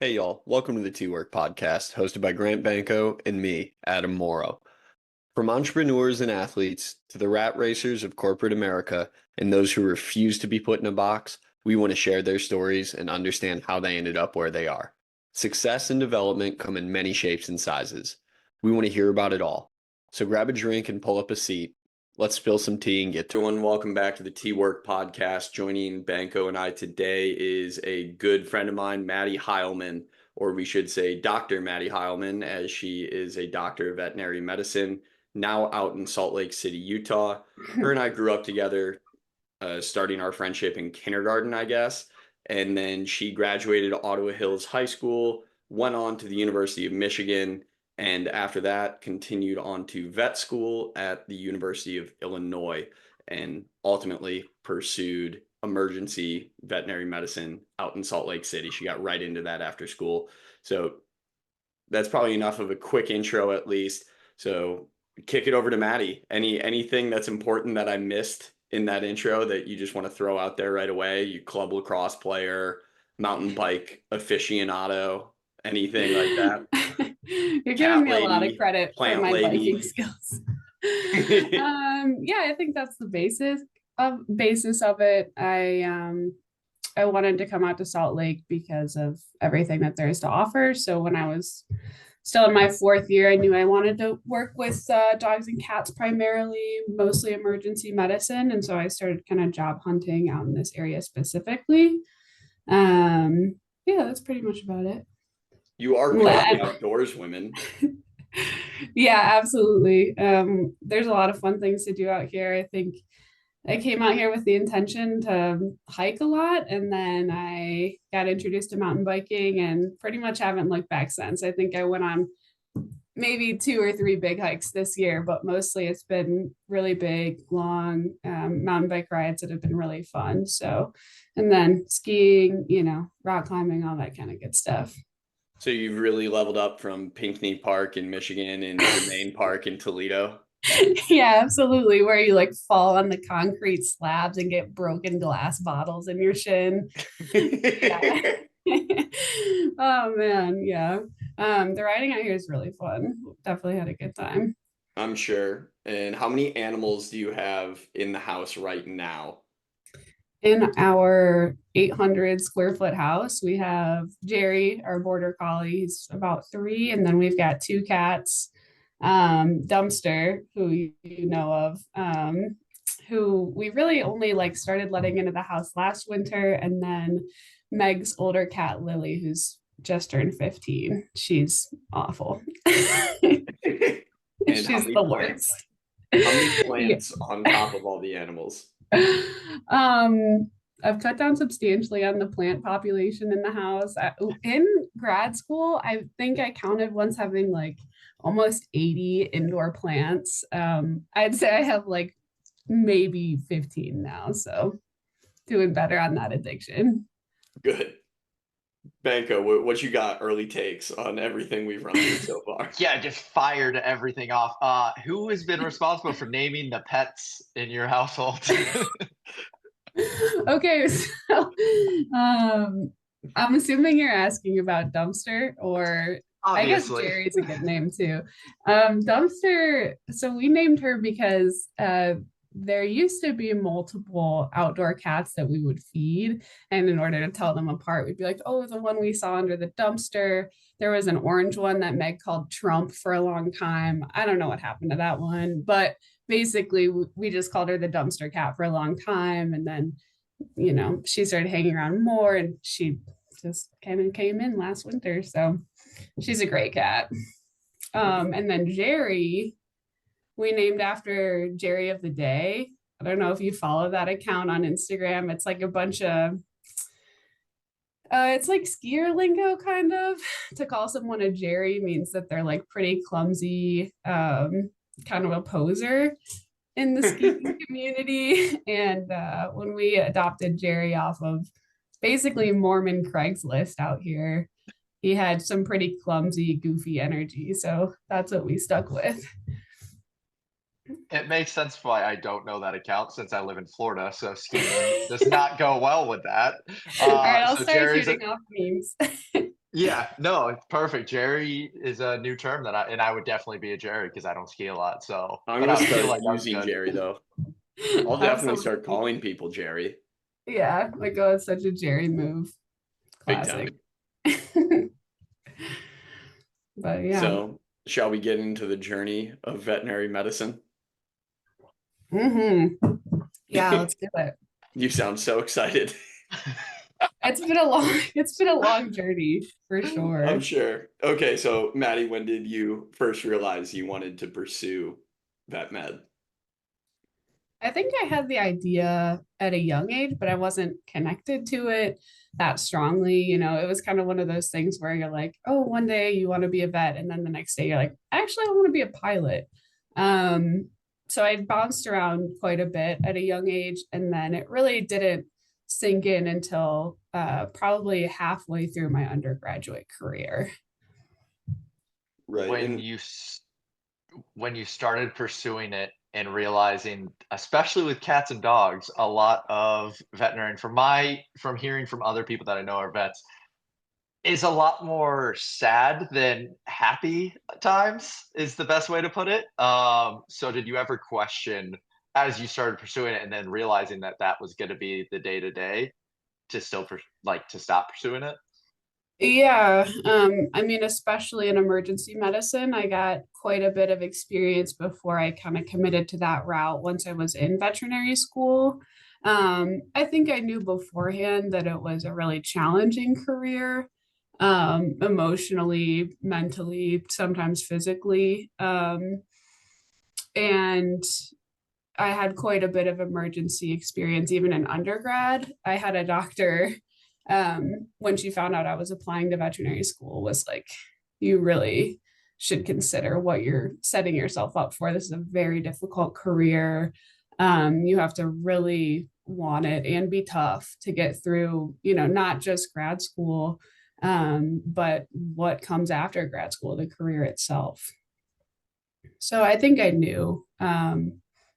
Hey y'all, welcome to the T-Work podcast, hosted by Grant Banko and me, Adam Moreau. From entrepreneurs and athletes to the rat racers of corporate America and those who refuse to be put in a box, we want to share their stories and understand how they ended up where they are. Success and development come in many shapes and sizes. We want to hear about it all. So grab a drink and pull up a seat. Let's spill some tea and get to everyone. Welcome back to the T-Work podcast. Joining Banko and I today is a good friend of mine, Maddie Hileman, or we should say Dr. Maddie Hileman, as she is a doctor of veterinary medicine, now out in Salt Lake City, Utah. Her and I grew up together, starting our friendship in kindergarten, I guess. And then she graduated Ottawa Hills High School, went on to the University of Michigan, and after that continued on to vet school at the University of Illinois and ultimately pursued emergency veterinary medicine out in Salt Lake City. She got right into that after school. So that's probably enough of a quick intro at least. So kick it over to Maddie. Anything that's important that I missed in that intro that you just want to throw out there right away? You club lacrosse player, mountain bike aficionado, anything like that? You're giving Cat me a lot of lady, credit for plant my lady. biking skills. Yeah, I think that's the basis of it. I wanted to come out to Salt Lake because of everything that there is to offer. So when I was still in my fourth year, I knew I wanted to work with dogs and cats primarily, mostly emergency medicine. And so I started kind of job hunting out in this area specifically. Yeah, that's pretty much about it. You are quite the outdoors women. Yeah, absolutely. There's a lot of fun things to do out here. I think I came out here with the intention to hike a lot, and then I got introduced to mountain biking and pretty much haven't looked back since. I think I went on maybe two or three big hikes this year, but mostly it's been really big, long mountain bike rides that have been really fun. So, and then skiing, rock climbing, all that kind of good stuff. So you've really leveled up from Pinckney Park in Michigan and Germain Park in Toledo. Yeah, absolutely. Where you like fall on the concrete slabs and get broken glass bottles in your shin. Yeah. Oh man, yeah. The riding out here is really fun. Definitely had a good time. I'm sure. And how many animals do you have in the house right now? In our 800 square foot house, we have Jerry, our border collie. He's about three, and then we've got two cats, Dumpster, who you know of, who we really only like started letting into the house last winter, and then Meg's older cat Lily, who's just turned 15. She's awful. And She's the worst. How many Yeah. plants on top of all the animals? I've cut down substantially on the plant population in the house. In grad school, I think I counted once having like almost 80 indoor plants. I'd say I have like maybe 15 now, so doing better on that addiction. Good. Banko, what you got early takes on everything we've run through so far? Yeah, just fired everything off. Who has been responsible for naming the pets in your household? Okay, so I'm assuming you're asking about Dumpster, or I guess Obviously. Jerry's a good name too. Dumpster, so we named her because there used to be multiple outdoor cats that we would feed. And in order to tell them apart, we'd be like, oh, the one we saw under the dumpster. There was an orange one that Meg called Trump for a long time. I don't know what happened to that one, but basically we just called her the dumpster cat for a long time. And then, she started hanging around more, and she just came in last winter. So she's a great cat. And then Jerry, we named after Jerry of the Day. I don't know if you follow that account on Instagram. It's like a bunch of it's like skier lingo kind of. To call someone a Jerry means that they're like pretty clumsy, kind of a poser in the skiing community. And when we adopted Jerry off of basically Mormon Craigslist out here, he had some pretty clumsy, goofy energy. So that's what we stuck with. It makes sense why I don't know that account since I live in Florida, so skiing does not go well with that. All right, I'll So start Jerry's shooting off memes. Yeah, no, it's perfect. Jerry is a new term that I would definitely be a Jerry because I don't ski a lot. So, I'm but gonna I feel start like I'm using good. Jerry though. I'll definitely start Absolutely. calling people Jerry. Yeah, like oh, it's such a Jerry move. Big Classic. time. But yeah. So, shall we get into the journey of veterinary medicine? hmm Yeah, let's do it. You sound so excited. It's been a long journey for I'm sure. sure. Okay, so Maddie, when did you first realize you wanted to pursue vet med? I think I had the idea at a young age, but I wasn't connected to it that strongly. You know, it was kind of one of those things where you're like, oh, one day you want to be a vet, and then the next day you're like, actually, I want to be a pilot. Um, so I bounced around quite a bit at a young age, and then it really didn't sink in until probably halfway through my undergraduate career. Right. When And you when you started pursuing it and realizing, especially with cats and dogs, a lot of veterinarian from hearing from other people that I know are vets is a lot more sad than happy at times is the best way to put it. So did you ever question as you started pursuing it and then realizing that that was going to be the day to day to still like to stop pursuing it? Yeah, I mean, especially in emergency medicine, I got quite a bit of experience before I kind of committed to that route once I was in veterinary school. I think I knew beforehand that it was a really challenging career, emotionally, mentally, sometimes physically. And I had quite a bit of emergency experience even in undergrad. I had a doctor when she found out I was applying to veterinary school was like, you really should consider what you're setting yourself up for. This is a very difficult career. You have to really want it and be tough to get through, you know, not just grad school, but what comes after grad school, the career itself. So I think I knew,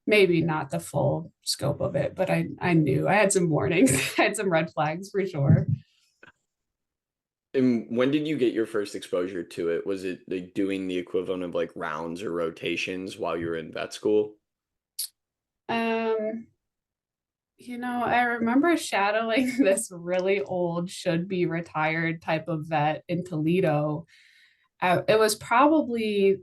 maybe not the full scope of it, but I knew I had some warnings, I had some red flags for sure. and when did you get your first exposure to it? Was it like doing the equivalent of like rounds or rotations while you were in vet school? Um, you know, I remember shadowing this really old, should be retired type of vet in Toledo. It was probably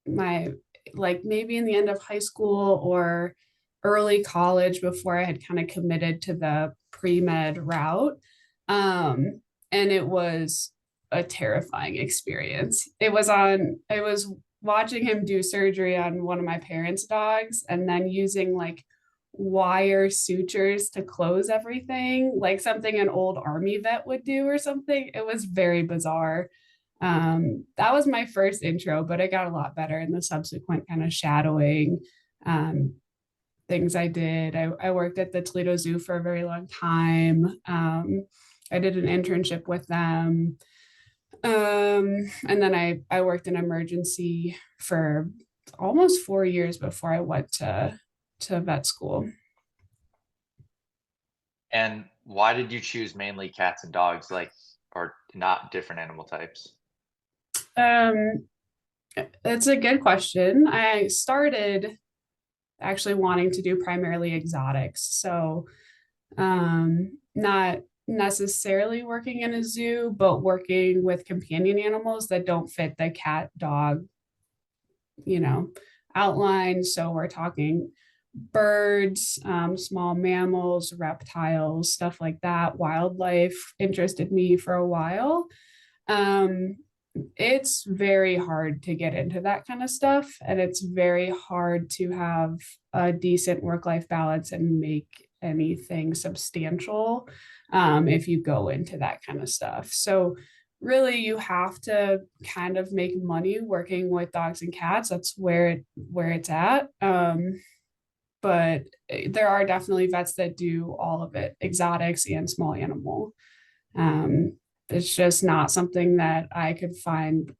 my like maybe in the end of high school or early college before I had kind of committed to the pre-med route. And it was a terrifying experience. I was watching him do surgery on one of my parents' dogs and then using like wire sutures to close everything, like something an old army vet would do or something. It was very bizarre. That was my first intro, but it got a lot better in the subsequent kind of shadowing um, things I did. I worked at the Toledo Zoo for a very long time. I did an internship with them. And then I worked in emergency for almost 4 years before I went to vet school. And why did you choose mainly cats and dogs, like, or not different animal types? Um, it's a good question. I started actually wanting to do primarily exotics. So not necessarily working in a zoo, but working with companion animals that don't fit the cat dog, you know, outline. So we're talking birds, small mammals, reptiles, stuff like that. Wildlife interested me for a while. Um, it's very hard to get into that kind of stuff, and it's very hard to have a decent work-life balance and make anything substantial if you go into that kind of stuff. So really you have to kind of make money working with dogs and cats. That's where it's at. But there are definitely vets that do all of it, exotics and small animal. um, it's just not something that I could find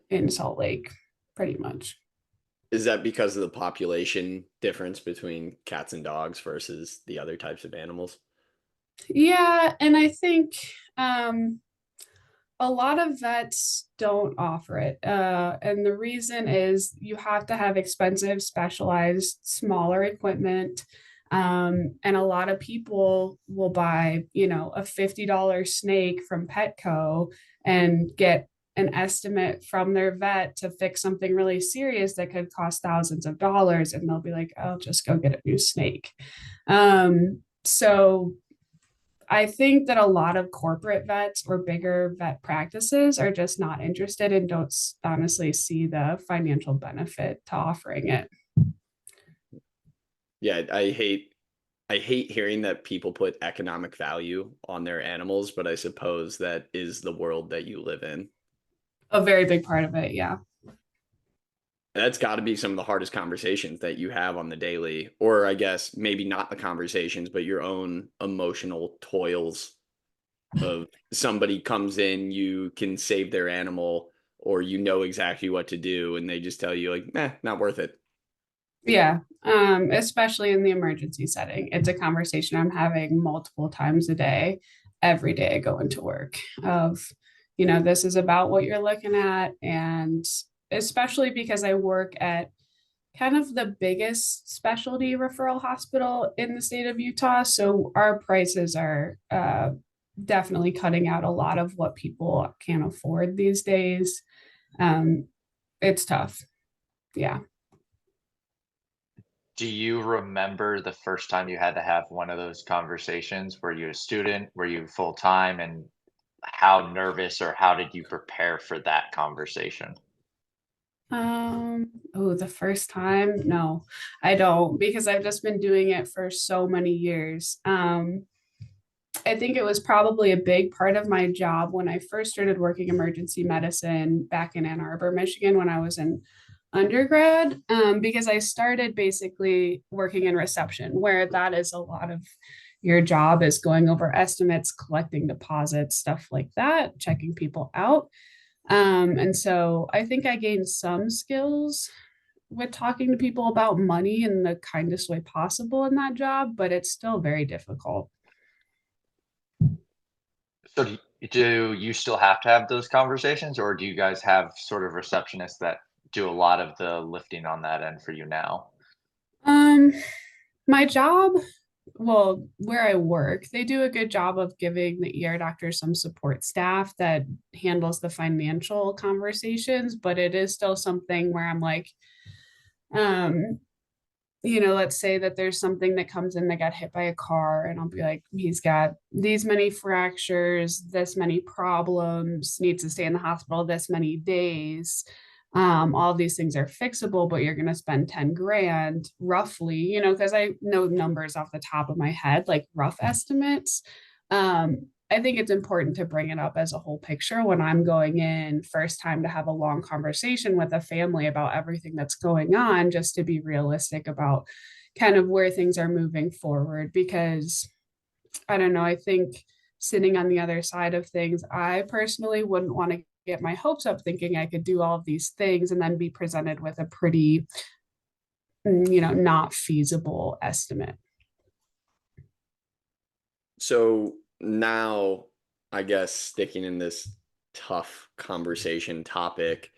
in Salt Lake, pretty much. Is that because of the population difference between cats and dogs versus the other types of animals? Yeah, and I think um, A lot of vets don't offer it. And the reason is you have to have expensive, specialized, smaller equipment. And a lot of people will buy, a $50 snake from Petco and get an estimate from their vet to fix something really serious that could cost thousands of dollars. And they'll be like, I'll just go get a new snake. So I think that a lot of corporate vets or bigger vet practices are just not interested and don't honestly see the financial benefit to offering it. Yeah, I hate hearing that people put economic value on their animals, but I suppose that is the world that you live in. A very big part of it, yeah. That's got to be some of the hardest conversations that you have on the daily, or I guess maybe not the conversations, but your own emotional toils of somebody comes in, you can save their animal, or you know exactly what to do, and they just tell you like, not worth it. Yeah, especially in the emergency setting. It's a conversation I'm having multiple times a day, every day I go into work of, this is about what you're looking at. And especially because I work at kind of the biggest specialty referral hospital in the state of Utah. So our prices are definitely cutting out a lot of what people can afford these days. Um, it's tough. Yeah. Do you remember the first time you had to have one of those conversations? Were you a student? Were you full time? And how nervous or how did you prepare for that conversation? Oh, the first time? No, I don't, because I've just been doing it for so many years. I think it was probably a big part of my job when I first started working emergency medicine back in Ann Arbor, Michigan, when I was in undergrad, because I started basically working in reception, where that is a lot of your job is going over estimates, collecting deposits, stuff like that, checking people out. And so I think I gained some skills with talking to people about money in the kindest way possible in that job, but it's still very difficult. So do you still have to have those conversations, or do you guys have sort of receptionists that do a lot of the lifting on that end for you now? Um, my job, well, where I work, they do a good job of giving the ER doctor some support staff that handles the financial conversations, but it is still something where I'm like, um, let's say that there's something that comes in that got hit by a car, and I'll be like, he's got these many fractures, this many problems, needs to stay in the hospital this many days. All of these things are fixable, but you're going to spend 10 grand roughly, because I know numbers off the top of my head, like rough estimates. I think it's important to bring it up as a whole picture when I'm going in first time to have a long conversation with a family about everything that's going on, just to be realistic about kind of where things are moving forward. Because I don't know, I think sitting on the other side of things, I personally wouldn't want to get my hopes up thinking I could do all of these things and then be presented with a pretty, not feasible estimate. So now, I guess sticking in this tough conversation topic,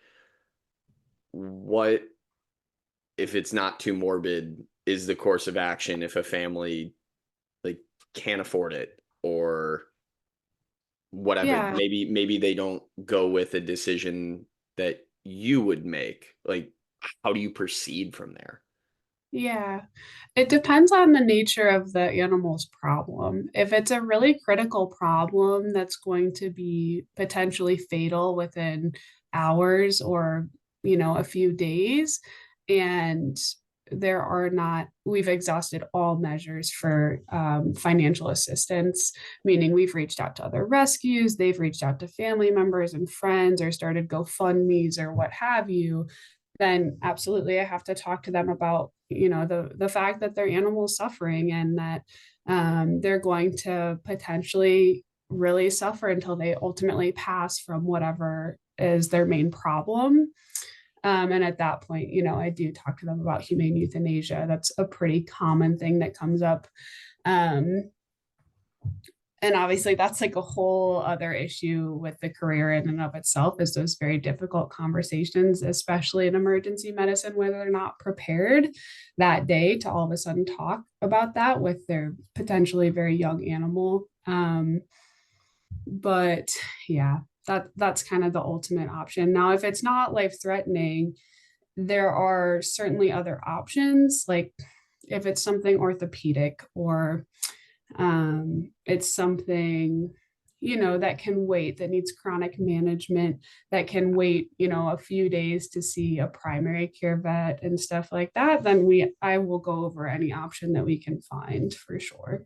what, if it's not too morbid, is the course of action if a family like can't afford it or whatever? Yeah. Maybe they don't go with a decision that you would make. Like, how do you proceed from there? Yeah, it depends on the nature of the animal's problem. If it's a really critical problem that's going to be potentially fatal within hours or, a few days, and we've exhausted all measures for financial assistance, meaning we've reached out to other rescues, they've reached out to family members and friends or started GoFundMe's or what have you, then absolutely I have to talk to them about, the fact that their animal is suffering and that they're going to potentially really suffer until they ultimately pass from whatever is their main problem. And at that point, I do talk to them about humane euthanasia. That's a pretty common thing that comes up. Um, And obviously that's like a whole other issue with the career in and of itself, is those very difficult conversations, especially in emergency medicine, where they're not prepared that day to all of a sudden talk about that with their potentially very young animal. But yeah, that's kind of the ultimate option. Now, if it's not life threatening, there are certainly other options, like if it's something orthopedic, or it's something, that can wait, that needs chronic management, that can wait, a few days to see a primary care vet and stuff like that, then I will go over any option that we can find for sure.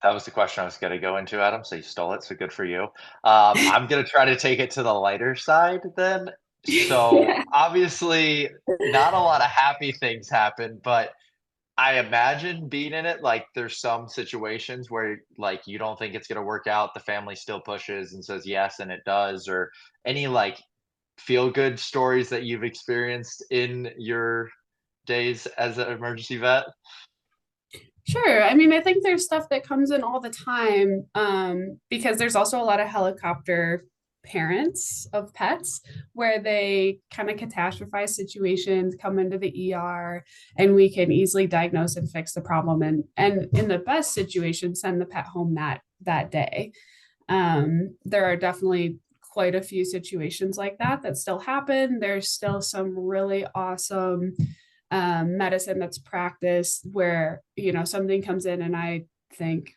That was the question I was going to go into, Adam. So you stole it. So good for you. I'm going to try to take it to the lighter side then. So obviously, not a lot of happy things happen, but I imagine being in it, like there's some situations where like you don't think it's going to work out. The family still pushes and says yes, and it does. Or any like feel good stories that you've experienced in your days as an emergency vet? Sure. I mean, I think there's stuff that comes in all the time, because there's also a lot of helicopter parents of pets where they kind of catastrophize situations, come into the ER, and we can easily diagnose and fix the problem, and in the best situation, send the pet home that day. There are definitely quite a few situations like that still happen. There's still some really awesome medicine that's practiced where, something comes in and I think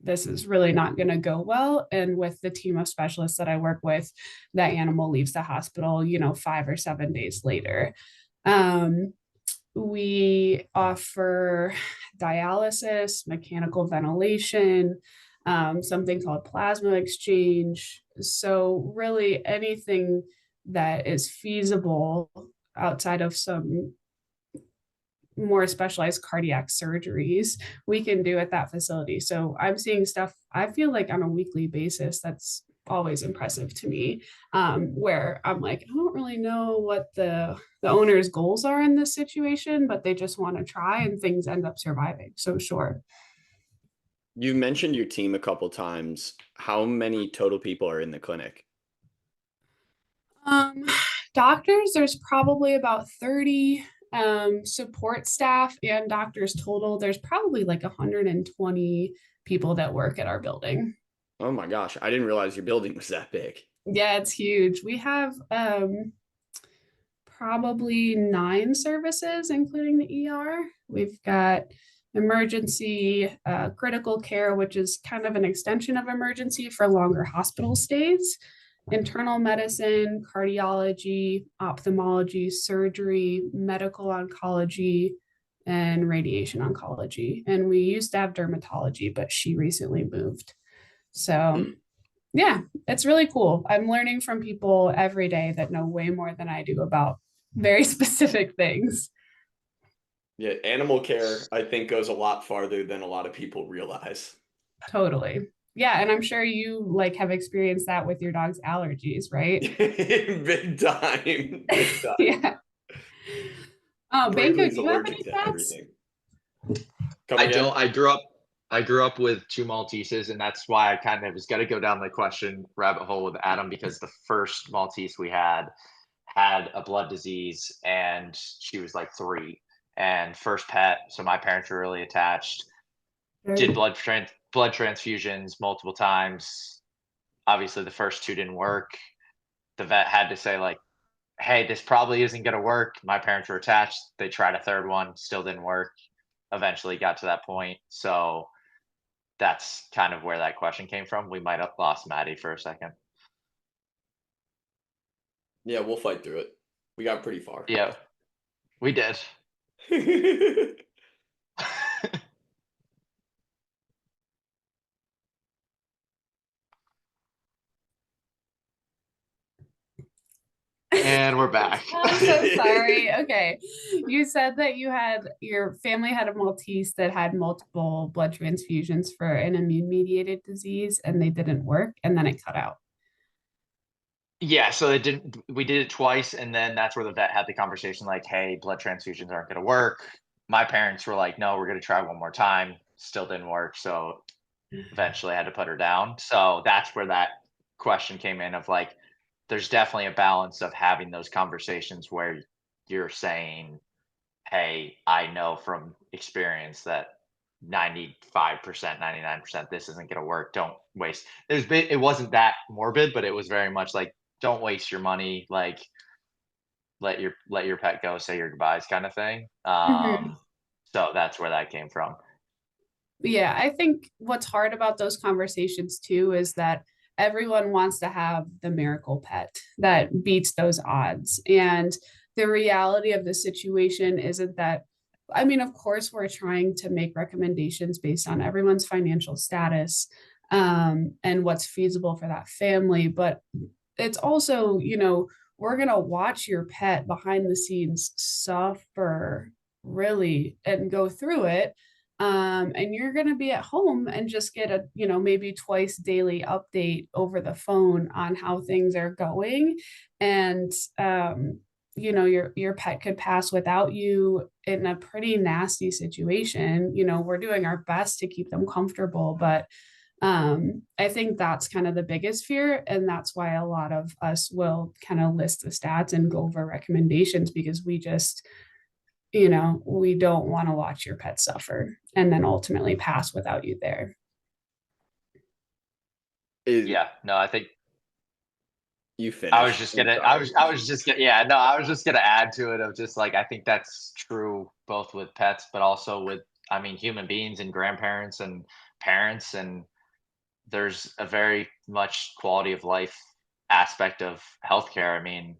this is really not going to go well. And with the team of specialists that I work with, that animal leaves the hospital, 5 or 7 days later. We offer dialysis, mechanical ventilation, something called plasma exchange. So really anything that is feasible outside of some more specialized cardiac surgeries, we can do at that facility. So I'm seeing stuff, I feel like on a weekly basis, that's always impressive to me, where I'm like, I don't really know what the owner's goals are in this situation, but they just want to try and things end up surviving. So sure. You mentioned your team a couple times. How many total people are in the clinic? Um, Doctors, there's probably about 30. Support staff and doctors total, there's probably like 120 people that work at our building. Oh my gosh, I didn't realize your building was that big. Yeah, it's huge. We have probably 9 services, including the ER. We've got emergency, critical care, which is kind of an extension of emergency for longer hospital stays, internal medicine, cardiology, ophthalmology, surgery, medical oncology, and radiation oncology. And we used to have dermatology, but she recently moved. So yeah, it's really cool. I'm learning from people every day that know way more than I do about very specific things. Yeah, animal care, I think, goes a lot farther than a lot of people realize. Totally. Yeah, and I'm sure you like have experienced that with your dog's allergies, right? Big time. Big time. Yeah. Oh, Banko, Brady's do you have any allergic to pets? everything. Come I again? don't. I grew up with 2 Malteses, and that's why I kind of was going to go down the question rabbit hole with Adam, because the first Maltese we had a blood disease, and she was like 3, and first pet. So my parents were really attached. Did blood transfusions multiple times. Obviously, the first 2 didn't work. The vet had to say like, "Hey, this probably isn't going to work." My parents were attached. They tried a 3rd one, still didn't work. Eventually got to that point. So that's kind of where that question came from. We might have lost Maddie for a second. Yeah, we'll fight through it. We got pretty far. Yeah, we did. And we're back. I'm so sorry. Okay. You said that your family had a Maltese that had multiple blood transfusions for an immune mediated disease and they didn't work and then it cut out. Yeah, so we did it twice, and then that's where the vet had the conversation like, hey, blood transfusions aren't going to work. My parents were like, no, we're going to try one more time. still didn't work. So eventually I had to put her down. So that's where that question came in of like, there's definitely a balance of having those conversations where you're saying, hey, I know from experience that 95%, 99%, this isn't going to work. Don't waste. It wasn't that morbid, but it was very much like, don't waste your money. Like, let your pet go, say your goodbyes kind of thing. Mhm. So that's where that came from. Yeah, I think what's hard about those conversations too is that everyone wants to have the miracle pet that beats those odds. And the reality of the situation isn't that, I mean, of course, we're trying to make recommendations based on everyone's financial status, and what's feasible for that family. But it's also, we're going to watch your pet behind the scenes suffer really and go through it, and you're going to be at home and just get a, maybe twice daily update over the phone on how things are going. And your pet could pass without you in a pretty nasty situation. We're doing our best to keep them comfortable, but I think that's kind of the biggest fear, and that's why a lot of us will kind of list the stats and go over recommendations, because we just, we don't want to watch your pet suffer and then ultimately pass without you there. Yeah, no, I think You I was finish. just I'm gonna, sorry. I was just gonna, yeah, no, I was just gonna add to it of just like, I think that's true both with pets, but also with, I mean, human beings and grandparents and parents. And there's a very much quality of life aspect of healthcare. I mean,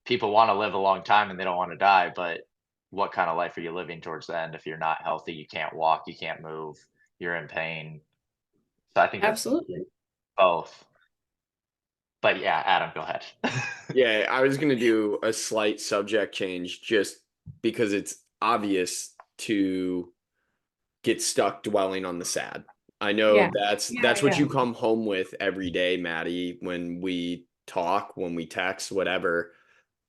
people want to live a long time and they don't want to die, but what kind of life are you living towards the end if you're not healthy? You can't walk, you can't move, you're in pain. So I think that's Absolutely. both. But yeah, Adam, go ahead. Yeah, I was going to do a slight subject change just because it's obvious to get stuck dwelling on the sad. I know Yeah. Yeah. that's what Yeah. you come home with every day, Maddie, when we talk, when we text, whatever.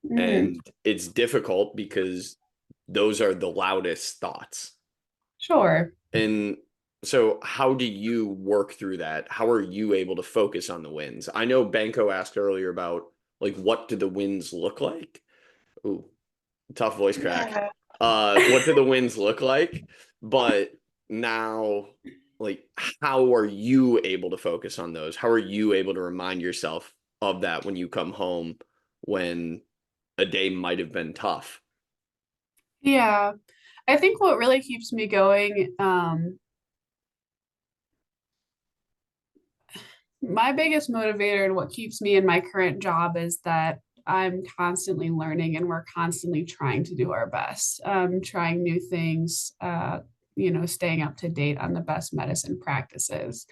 Mhm. And it's difficult because those are the loudest thoughts. Sure. And so how do you work through that? How are you able to focus on the wins? I know Banko asked earlier about like what do the wins look like? Ooh, tough voice crack. Yeah. What do the wins look like? But now, like, how are you able to focus on those? How are you able to remind yourself of that when you come home when a day might have been tough? Yeah. I think what really keeps me going, my biggest motivator and what keeps me in my current job is that I'm constantly learning and we're constantly trying to do our best, trying new things, staying up to date on the best medicine practices.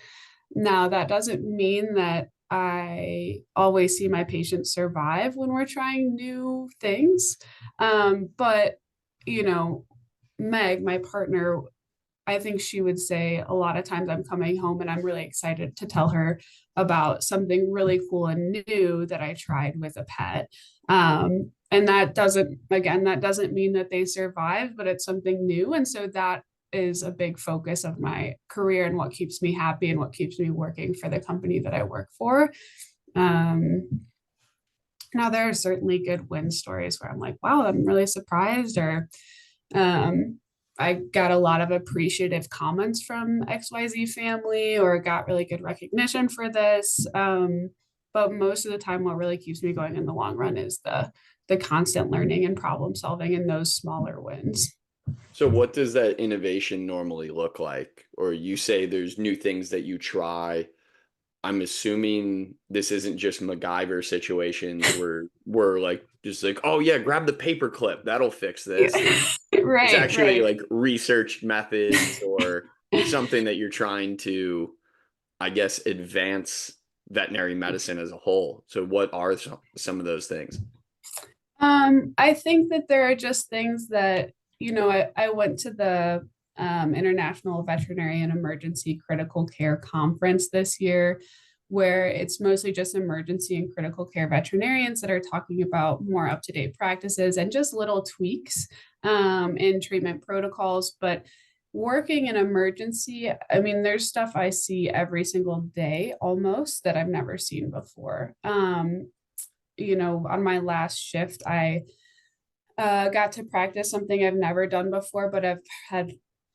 Now, that doesn't mean that I always see my patients survive when we're trying new things. But, you know, Meg, my partner, I think she would say a lot of times I'm coming home and I'm really excited to tell her about something really cool and new that I tried with a pet. And that doesn't mean that they survive, but it's something new. And so that is a big focus of my career and what keeps me happy and what keeps me working for the company that I work for. Um, Now, there are certainly good win stories where I'm like, wow, I'm really surprised, or um, I got a lot of appreciative comments from XYZ family, or got really good recognition for this. But most of the time, what really keeps me going in the long run is the constant learning and problem solving and those smaller wins. So what does that innovation normally look like? Or you say there's new things that you try. I'm assuming this isn't just MacGyver situations where we're like just like, oh yeah, grab the paper clip, that'll fix Yeah. this. It's Right, actually right. like research methods or something that you're trying to, I guess, advance veterinary medicine as a whole. So what are some of those things? I think that there are just things that, I went to the International Veterinarian Emergency Critical Care Conference this year, where it's mostly just emergency and critical care veterinarians that are talking about more up to date practices and just little tweaks in treatment protocols. But working in emergency, I mean, there's stuff I see every single day almost that I've never seen before. On my last shift, I got to practice something I've never done before, but I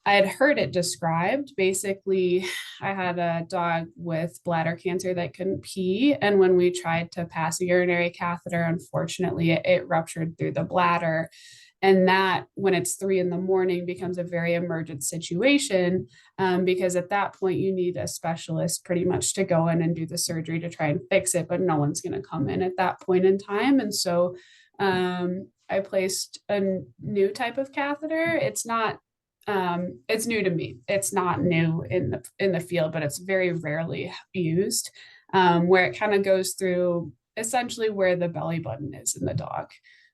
had heard it described. Basically, I had a dog with bladder cancer that couldn't pee, and when we tried to pass a urinary catheter, unfortunately, it ruptured through the bladder. And that, when it's 3 in the morning, becomes a very emergent situation, because at that point you need a specialist pretty much to go in and do the surgery to try and fix it, but no one's going to come in at that point in time. And so I placed a new type of catheter. It's new to me. It's not new in the field, but it's very rarely used, where it kind of goes through essentially where the belly button is in the dog,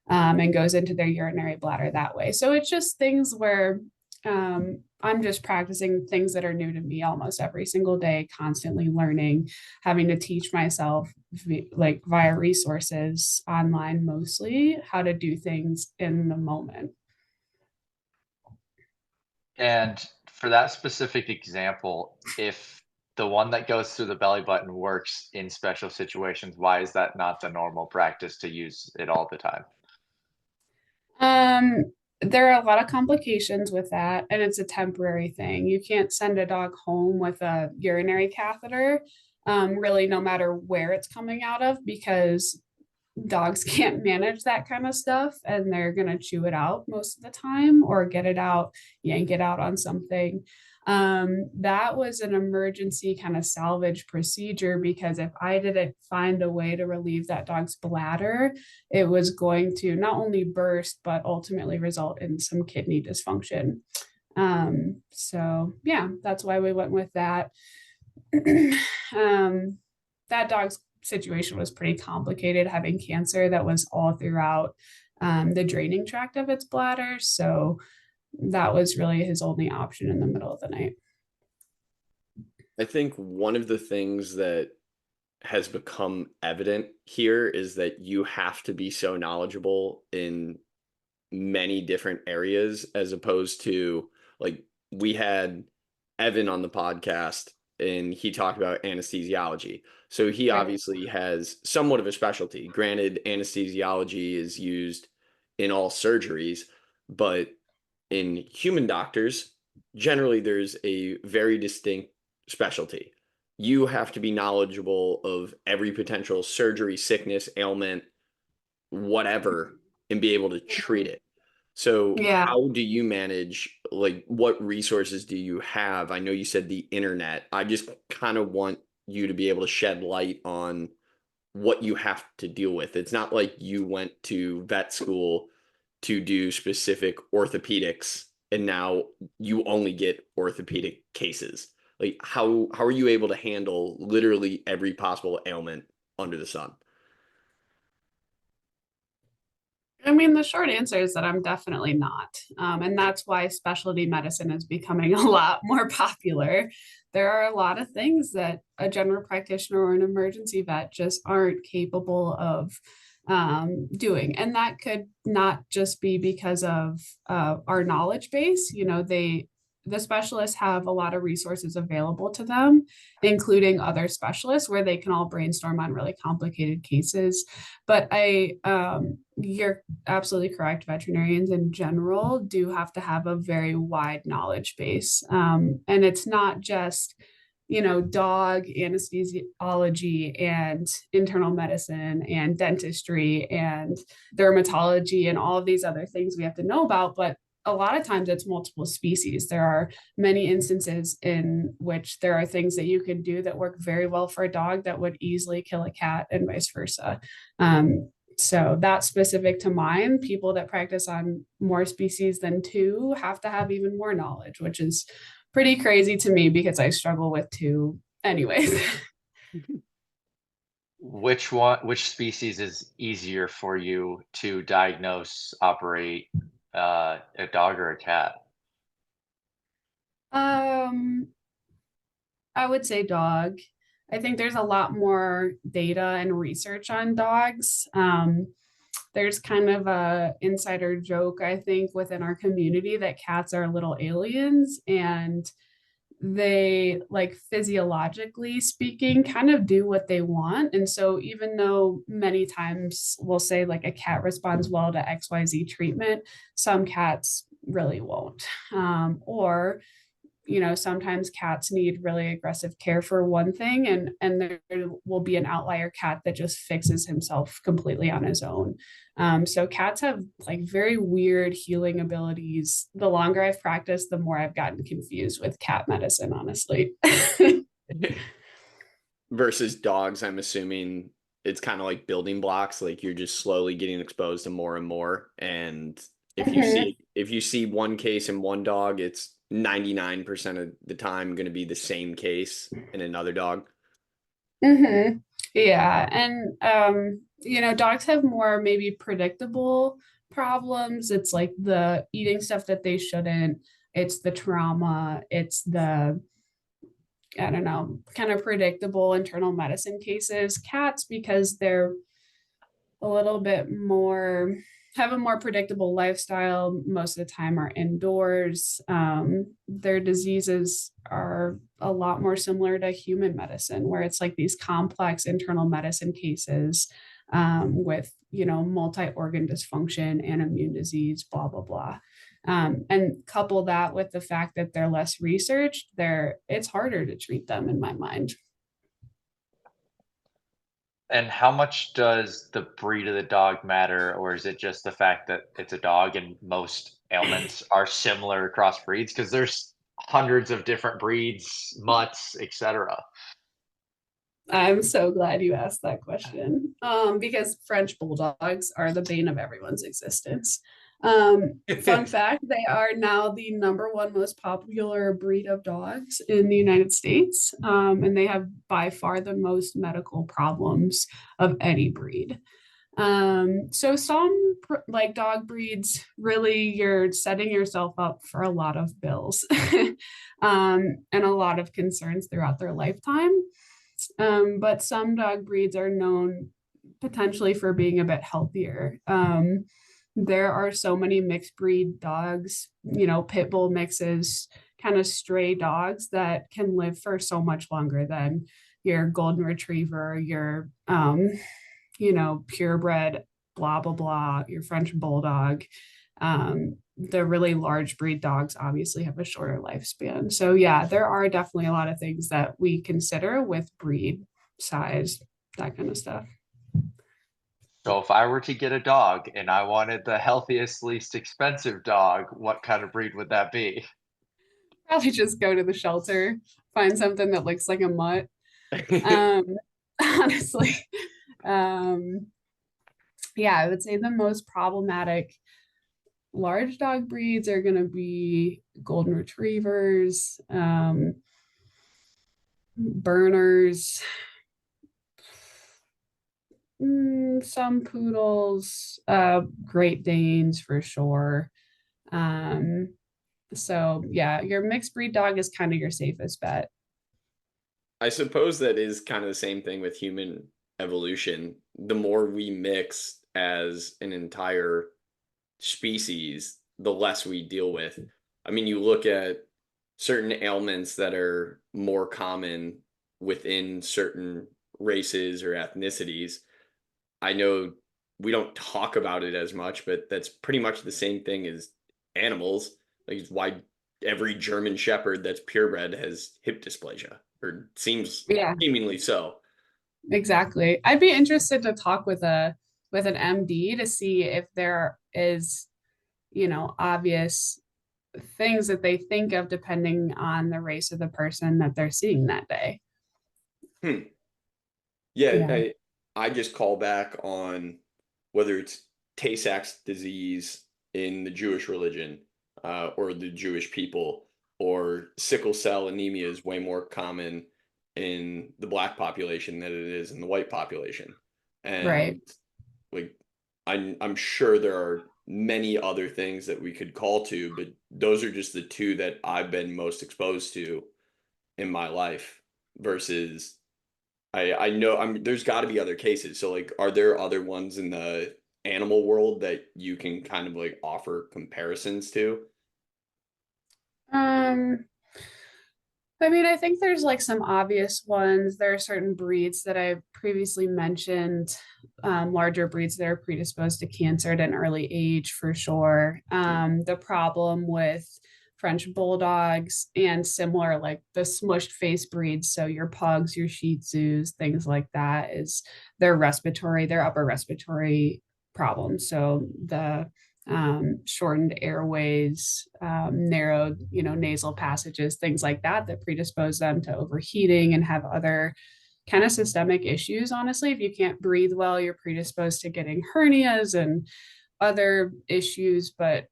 and goes into their urinary bladder that way. So it's just things where I'm just practicing things that are new to me almost every single day, constantly learning, having to teach myself like via resources online, mostly how to do things in the moment. And for that specific example, if the one that goes through the belly button works in special situations, why is that not the normal practice to use it all the time? There are a lot of complications with that, and it's a temporary thing. You can't send a dog home with a urinary catheter, really, no matter where it's coming out of, because dogs can't manage that kind of stuff, and they're going to chew it out most of the time or get it out, yank it out on something. That was an emergency kind of salvage procedure, because if I didn't find a way to relieve that dog's bladder, it was going to not only burst but ultimately result in some kidney dysfunction. So yeah, that's why we went with that. That dog's situation was pretty complicated, having cancer that was all throughout the draining tract of its bladder. So that was really his only option in the middle of the night. I think one of the things that has become evident here is that you have to be so knowledgeable in many different areas, as opposed to, like, we had Evan on the podcast and he talked about anesthesiology. So he Right. obviously has somewhat of a specialty. Granted, anesthesiology is used in all surgeries, but in human doctors, generally there's a very distinct specialty. You have to be knowledgeable of every potential surgery, sickness, ailment, whatever, and be able to treat it. So Yeah. how do you manage, like, what resources do you have? I know you said the internet. I just kind of want you to be able to shed light on what you have to deal with. It's not like you went to vet school to do specific orthopedics and now you only get orthopedic cases. Like, how are you able to handle literally every possible ailment under the sun? I mean, the short answer is that I'm definitely not. And that's why specialty medicine is becoming a lot more popular. There are a lot of things that a general practitioner or an emergency vet just aren't capable of doing. And that could not just be because of our knowledge base. The specialists have a lot of resources available to them, including other specialists where they can all brainstorm on really complicated cases. But you're absolutely correct. Veterinarians in general do have to have a very wide knowledge base. And it's not just, dog anesthesiology and internal medicine and dentistry and dermatology and all of these other things we have to know about, but a lot of times it's multiple species. There are many instances in which there are things that you can do that work very well for a dog that would easily kill a cat, and vice versa. So that's specific to mine. People that practice on more species than two have to have even more knowledge, which is pretty crazy to me because I struggle with two anyways. Which species is easier for you to diagnose, operate, a dog or a cat? um, I would say dog. I think there's a lot more data and research on dogs. there's kind of a insider joke, I think, within our community that cats are little aliens, and they, like, physiologically speaking, kind of do what they want. And so even though many times we'll say like a cat responds well to XYZ treatment, some cats really won't. Or sometimes cats need really aggressive care for one thing, and there will be an outlier cat that just fixes himself completely on his own. So cats have like very weird healing abilities. The longer I've practiced, the more I've gotten confused with cat medicine, honestly. Versus dogs, I'm assuming it's kind of like building blocks, like you're just slowly getting exposed to more and more. And if you see one case in one dog, it's 99% of the time going to be the same case in another dog. Mm-hmm. Yeah. And dogs have more maybe predictable problems. It's like the eating stuff that they shouldn't, it's the trauma, it's the, I don't know, kind of predictable internal medicine cases. Cats, because they're a little bit more, have a more predictable lifestyle, most of the time are indoors. Their diseases are a lot more similar to human medicine, where it's like these complex internal medicine cases, with multi-organ dysfunction and immune disease, blah blah blah. And couple that with the fact that they're less researched, it's harder to treat them in my mind. And how much does the breed of the dog matter, or is it just the fact that it's a dog and most ailments are similar across breeds? Because there's hundreds of different breeds, mutts, etc. I'm so glad you asked that question. Because French bulldogs are the bane of everyone's existence. Fun fact, they are now the number one most popular breed of dogs in the United States. And they have by far the most medical problems of any breed. So some like dog breeds, really you're setting yourself up for a lot of bills, and a lot of concerns throughout their lifetime. But some dog breeds are known potentially for being a bit healthier. There are so many mixed breed dogs, pit bull mixes, kind of stray dogs that can live for so much longer than your golden retriever, your purebred, blah blah blah, your French bulldog. The really large breed dogs obviously have a shorter lifespan. So yeah, there are definitely a lot of things that we consider with breed, size, that kind of stuff. So if I were to get a dog and I wanted the healthiest, least expensive dog, what kind of breed would that be? Probably just go to the shelter, find something that looks like a mutt. Um, honestly. Yeah, I would say the most problematic large dog breeds are going to be golden retrievers, burners, some poodles, Great Danes for sure. So yeah, your mixed breed dog is kind of your safest bet. I suppose that is kind of the same thing with human evolution. The more we mix as an entire species, the less we deal with. I mean, you look at certain ailments that are more common within certain races or ethnicities. I know we don't talk about it as much, but that's pretty much the same thing as animals. Like, it's why every German Shepherd that's purebred has hip dysplasia, or seems Yeah, seemingly so. exactly. I'd be interested to talk with an MD to see if there is, obvious things that they think of depending on the race of the person that they're seeing that day. Hmm. Yeah, Yeah. I just call back on whether it's Tay-Sachs disease in the Jewish religion, or the Jewish people, or sickle cell anemia is way more common in the black population than it is in the white population. Right. And like, I'm sure there are many other things that we could call to, but those are just the two that I've been most exposed to in my life. Versus I know there's got to be other cases. So like, are there other ones in the animal world that you can kind of like offer comparisons to? Um, I mean, I think there's like some obvious ones. There are certain breeds that I previously mentioned, larger breeds that are predisposed to cancer at an early age for sure. The problem with French bulldogs and similar, like the smushed face breeds, so your pugs, your Shih Tzus, things like that, is their upper respiratory problems. So the shortened airways, narrowed, nasal passages, things like that, that predispose them to overheating and have other kind of systemic issues. Honestly, if you can't breathe well, you're predisposed to getting hernias and other issues. But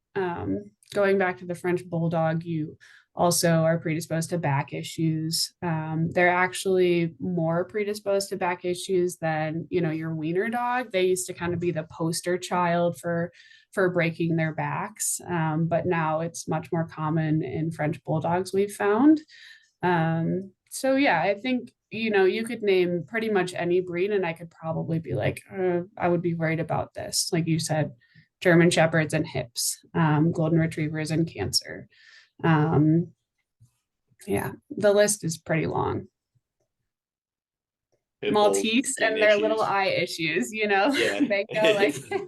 going back to the French bulldog, you also are predisposed to back issues. They're actually more predisposed to back issues than your wiener dog. They used to kind of be the poster child for breaking their backs, but now it's much more common in French bulldogs, we've found. So yeah, I think you could name pretty much any breed, and I could probably be like, I would be worried about this, like you said. German Shepherds and hips, Golden Retrievers and cancer. Um, yeah, the list is pretty long. Pit bulls, Maltese skin and their little issues. eye issues, Yeah. they go like they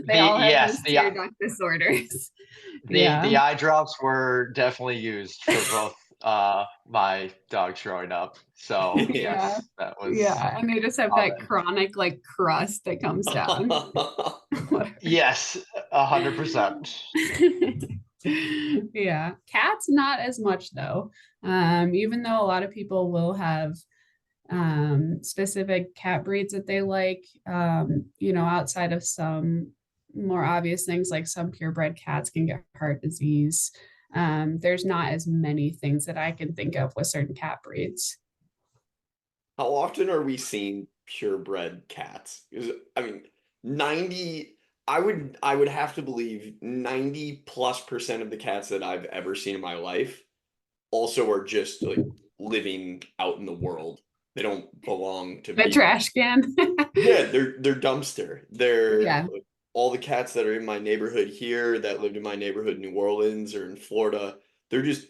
The all have yes, those tear duct disorders. Yeah. the eye drops were definitely used for both my dogs growing up. So Yeah. yes, that was Yeah. And they just have that common. chronic like crust that comes down. Whatever. Yes, 100%. Yeah. Cats, not as much though. Even though a lot of people will have specific cat breeds that they like, outside of some more obvious things, like some purebred cats can get heart disease. There's not as many things that I can think of with certain cat breeds. How often are we seeing purebred cats? Because I mean, 90, I would have to believe 90+% of the cats that I've ever seen in my life also are just like living out in the world. They don't belong to The people. trash can. Yeah, they're dumpster. They're Yeah. like, all the cats that are in my neighborhood here that lived in my neighborhood in New Orleans or in Florida, they're just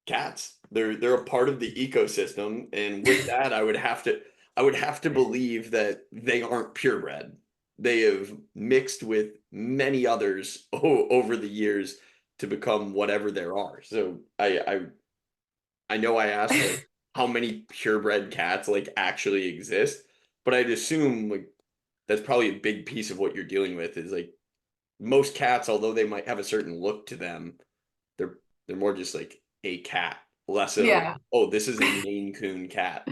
cats. They're a part of the ecosystem, and with that, I would have to believe that they aren't purebred. They have mixed with many others over the years to become whatever there are. So I know I asked like how many purebred cats like actually exist, but I'd assume like that's probably a big piece of what you're dealing with is like most cats, although they might have a certain look to them, they're they're more just like a cat, less of Yeah. oh, this is a Maine Coon cat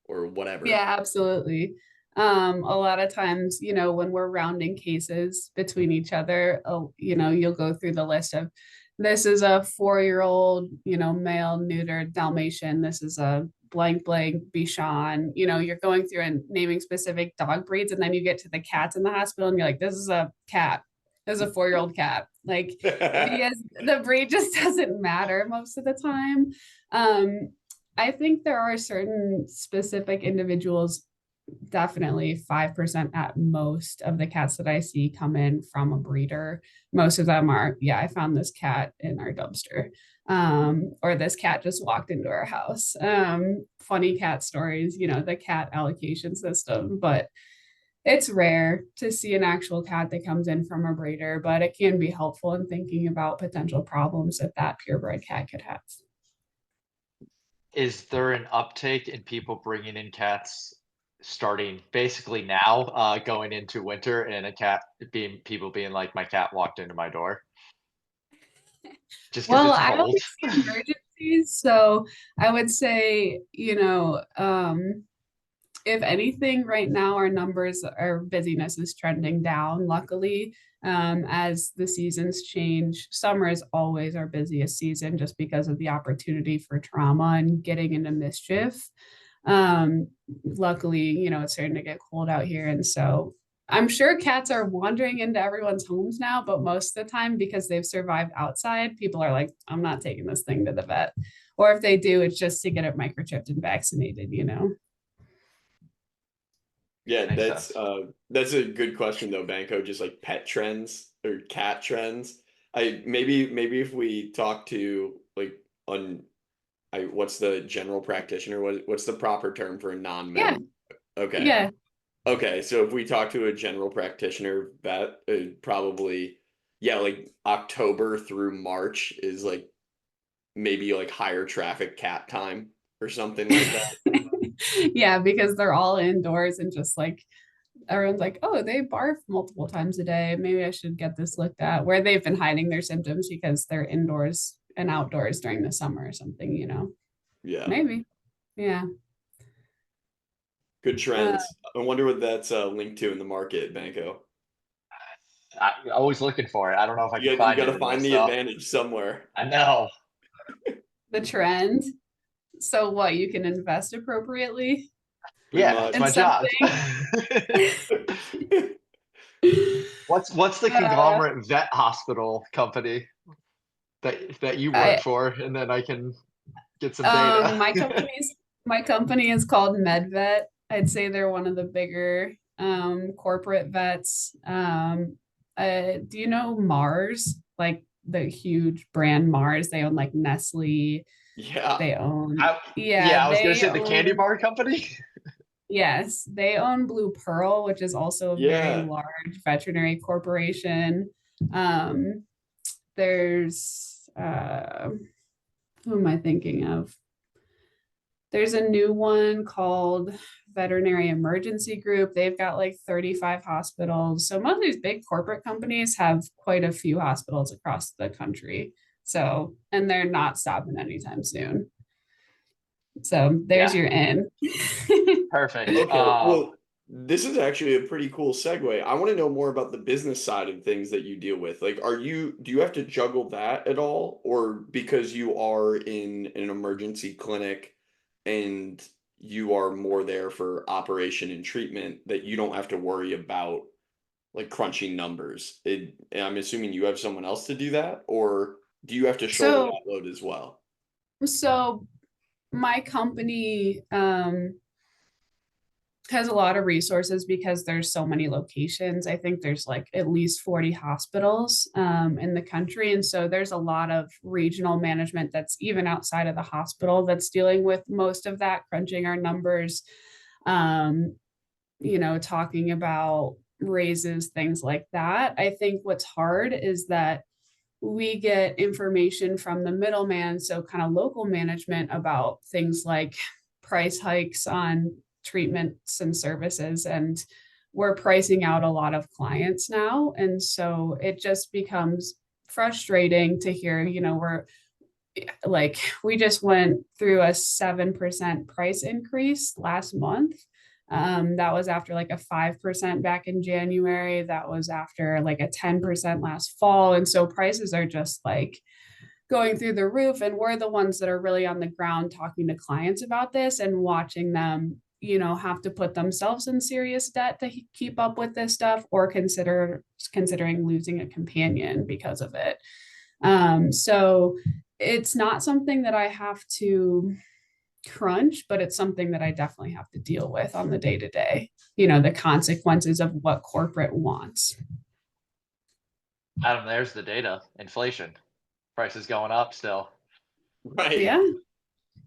or whatever. Yeah, absolutely. A lot of times, when we're rounding cases between each other, you'll go through the list of this is a 4-year-old, male neutered Dalmatian. This is a blank blank Bichon. You're going through and naming specific dog breeds, and then you get to the cats in the hospital, and you're like, this is a cat. This is a 4-year-old cat. Like, because the breed just doesn't matter most of the time. I think there are certain specific individuals, definitely 5% at most of the cats that I see come in from a breeder. Most of them are, yeah, I found this cat in our dumpster. Or this cat just walked into our house. Funny cat stories, the cat allocation system, but it's rare to see an actual cat that comes in from a breeder, but it can be helpful in thinking about potential problems that that purebred cat could have. Is there an uptake in people bringing in cats starting basically now, going into winter, and people being like, my cat walked into my door just because Well, it's I cold? only see emergencies, so I would say, if anything, right now our numbers, our busyness is trending down, luckily. As the seasons change, summer is always our busiest season just because of the opportunity for trauma and getting into mischief. Luckily, it's starting to get cold out here, and so I'm sure cats are wandering into everyone's homes now, but most of the time, because they've survived outside, people are like, I'm not taking this thing to the vet. Or if they do, it's just to get it microchipped and vaccinated. Yeah, Makes sense. that's a good question though, Banko. Just like pet trends or cat trends. Maybe if we talk to like on what's the general practitioner? What's the proper term for a Yeah, non-med? Okay. yeah. Okay, so if we talk to a general practitioner vet, probably yeah, like October through March is like maybe like higher traffic cat time or something like that. Yeah, because they're all indoors and just like everyone's like, oh, they barf multiple times a day. Maybe I should get this looked at. Where they've been hiding their symptoms because they're indoors and outdoors during the summer or something, you know. Yeah, Maybe. Yeah. good Uh, trends. I wonder what that's linked to in the market, Banko. Always looking for it. I don't know if I can You find got it to in find this the though. advantage somewhere. I know. the trend. So what, you can invest appropriately Pretty Yeah, it's much. in my job. something? What's the Uh, conglomerate vet hospital company that you work I for, and then I can get some data. my company is called MedVet. I'd say they're one of the bigger corporate vets. Do you know Mars? Like the huge brand Mars. They own like Nestle. Yeah. They own, I, yeah, yeah, I was gonna they say the candy own, bar company. yes, they own Blue Pearl, which is also a very Yeah. large veterinary corporation. Um, there's who am I thinking of? There's a new one called Veterinary Emergency Group. They've got like 35 hospitals. So most of these big corporate companies have quite a few hospitals across the country. So, and they're not stopping anytime soon. So there's Yeah, your in. perfect. Okay. Well, this is actually a pretty cool segue. I want to know more about the business side of things that you deal with. Like, do you have to juggle that at all? Or because you are in an emergency clinic and you are more there for operation and treatment, that you don't have to worry about like crunching numbers? I'm assuming you have someone else to do that, or do you have to shoulder So, that load as well? so my company has a lot of resources because there's so many locations. I think there's like at least 40 hospitals in the country. And so there's a lot of regional management that's even outside of the hospital that's dealing with most of that, crunching our numbers, um, talking about raises, things like that. I think what's hard is that we get information from the middleman, so kind of local management about things like price hikes on treatments and services. And we're pricing out a lot of clients now. And so it just becomes frustrating to hear, we're like, we just went through a 7% price increase last month. That was after like a 5% back in January. That was after like a 10% last fall. And so prices are just like going through the roof. And we're the ones that are really on the ground talking to clients about this and watching them, have to put themselves in serious debt to keep up with this stuff, or considering losing a companion because of it. So it's not something that I have to crunch, but it's something that I definitely have to deal with on the day to day, the consequences of what corporate wants. Adam, there's the data. Inflation, prices going up still. Right. Yeah.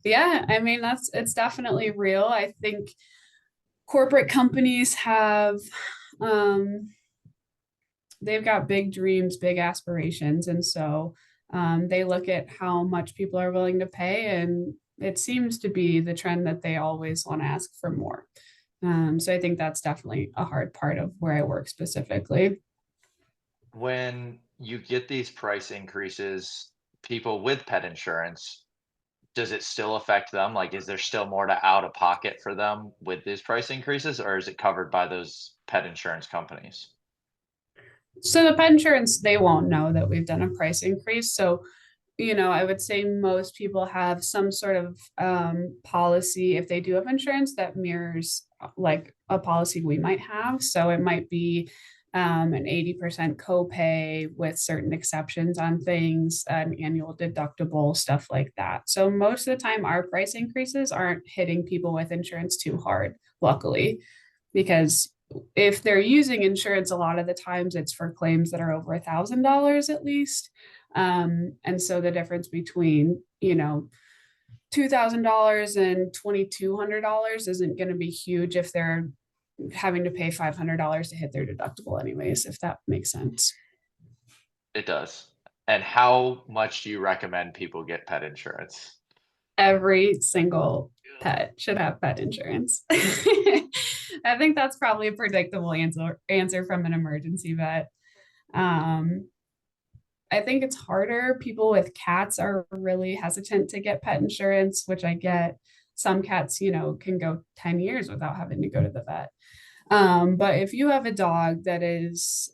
Yeah. I mean, it's definitely real. I think corporate companies um, they've got big dreams, big aspirations. And so they look at how much people are willing to pay. And it seems to be the trend that they always want to ask for more. So I think that's definitely a hard part of where I work specifically. When you get these price increases, people with pet insurance, does it still affect them? Like, is there still more to out of pocket for them with these price increases, or is it covered by those pet insurance companies? So the pet insurance, they won't know that we've done a price increase. So, I would say most people have some sort of policy, if they do have insurance, that mirrors like a policy we might have. So it might be an 80% copay with certain exceptions on things, an annual deductible, stuff like that. So most of the time, our price increases aren't hitting people with insurance too hard, luckily. because if they're using insurance, a lot of the times it's for claims that are over $1,000 at least. And so the difference between, $2,000 and $2,200 isn't going to be huge if they're having to pay $500 to hit their deductible anyways, if that makes sense. It does. And how much do you recommend people get pet insurance? Every single pet should have pet insurance. I think that's probably a predictable answer from an emergency vet. I think it's harder. People with cats are really hesitant to get pet insurance, which I get. Some cats, can go 10 years without having to go to the vet. But if you have a dog that is,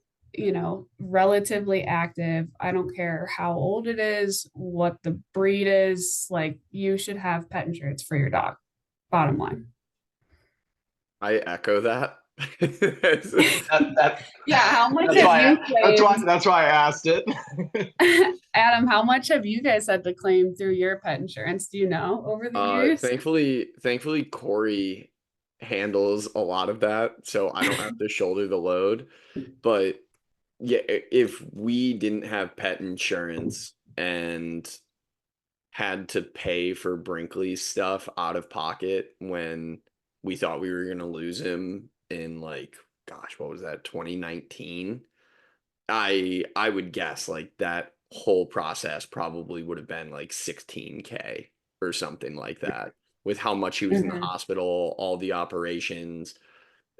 relatively active, I don't care how old it is, what the breed is, like you should have pet insurance for your dog. Bottom line. I echo that. Yeah, how much that's have why, that's why I asked it. Adam, how much have you guys had to claim through your pet insurance? Do you know over the years? Thankfully, Corey handles a lot of that, so I don't have to shoulder the load. But yeah, if we didn't have pet insurance and had to pay for Brinkley's stuff out of pocket when we thought we were going to lose him in what was that, 2019? I would guess that whole process probably would have been like $16K or something like that, with how much he was in the hospital, all the operations,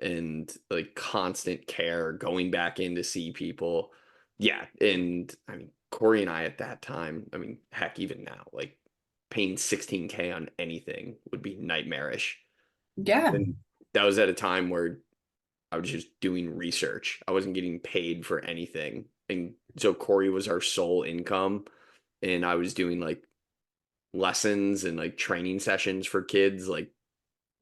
and constant care, going back in to see people. Yeah. And I mean, Corey and I at that time, heck, even now, paying $16K on anything would be nightmarish. Yeah. And that was at a time where I was just doing research. I wasn't getting paid for anything. And so Corey was our sole income. And I was doing lessons and training sessions for kids, I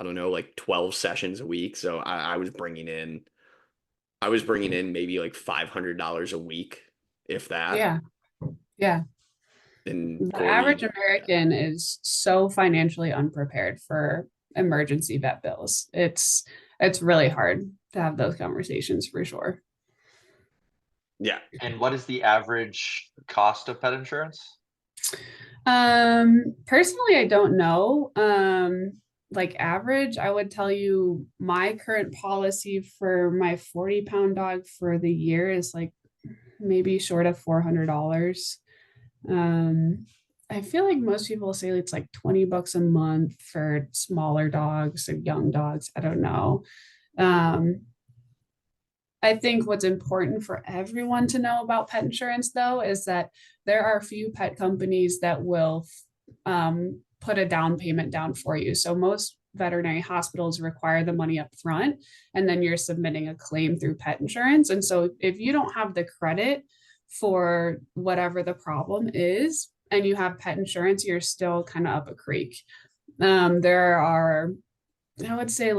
don't know, 12 sessions a week. So I was bringing in maybe $500 a week, if that. Yeah. Yeah. And The Corey, average American is so financially unprepared for emergency vet bills. It's really hard to have those conversations for sure. Yeah. And what is the average cost of pet insurance? Personally, I don't know. Average, I would tell you my current policy for my 40-pound dog for the year is maybe short of $400. I feel like most people say it's $20 a month for smaller dogs or young dogs. I don't know. I think what's important for everyone to know about pet insurance, though, is that there are a few pet companies that will put a down payment down for you. So most veterinary hospitals require the money up front, and then you're submitting a claim through pet insurance. And so if you don't have the credit for whatever the problem is, and you have pet insurance, you're still kind of up a creek. There are, I would say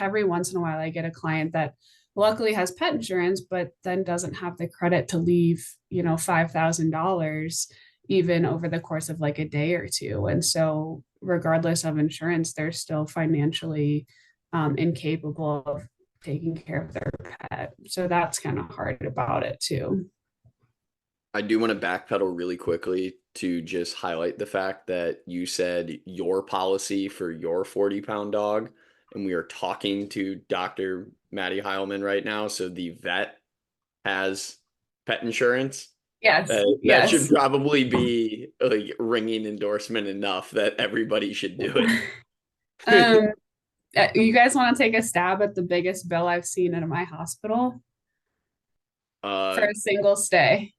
every once in a while, I get a client that luckily has pet insurance, but then doesn't have the credit to leave, $5,000 even over the course of a day or two. And so regardless of insurance, they're still financially incapable of taking care of their pet. So that's kind of hard about it too. I do want to backpedal really quickly to just highlight the fact that you said your policy for your 40-pound dog, and we are talking to Dr. Maddie Hileman right now. So the vet has pet insurance. Yes. That should probably be ringing endorsement enough that everybody should do it. You guys want to take a stab at the biggest bill I've seen in my hospital for a single stay?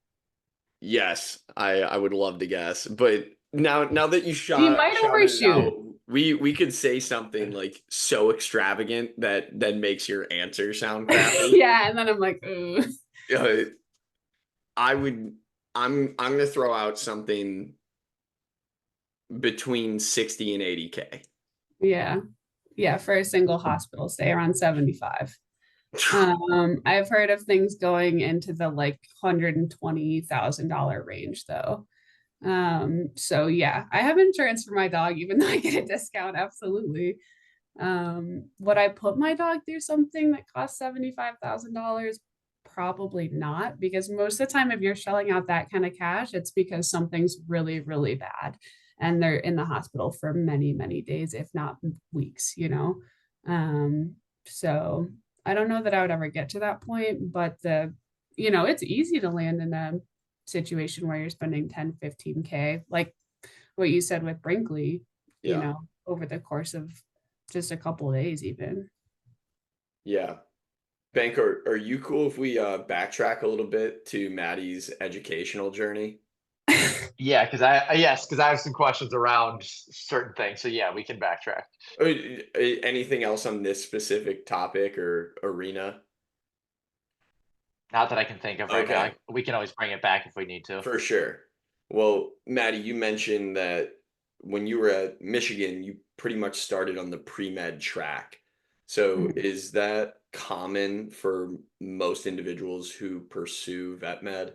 Yes, I would love to guess, but now that you You might overshoot. We could say something so extravagant that makes your answer sound crappy. Yeah, and then I'm like, ooh. I'm gonna throw out something between 60 and 80K. Yeah, for a single hospital stay, around 75. I've heard of things going into the $120,000 range though. So yeah, I have insurance for my dog, even though I get a discount. Absolutely. Would I put my dog through something that costs $75,000? Probably not, because most of the time, if you're shelling out that kind of cash, it's because something's really, really bad and they're in the hospital for many, many days, if not weeks, you know? So I don't know that I would ever get to that point, but it's easy to land in a situation where you're spending 10, 15K, like what you said with Brinkley, Yeah. over the course of just a couple of days, even. Yeah. Banko, are you cool if we backtrack a little bit to Maddie's educational journey? Yeah, because I have some questions around certain things. So yeah, we can backtrack. Anything else on this specific topic or arena? Not that I can think of right now. Okay, We can always bring it back if we need to. for sure. Well, Maddie, you mentioned that when you were at Michigan, you pretty much started on the pre-med track. So Mhm. is that common for most individuals who pursue vet med?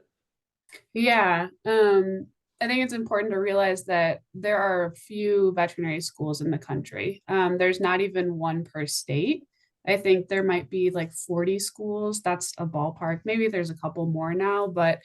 Yeah. I think it's important to realize that there are a few veterinary schools in the country. There's not even one per state. I think there might be like 40 schools. That's a ballpark. Maybe there's a couple more now, but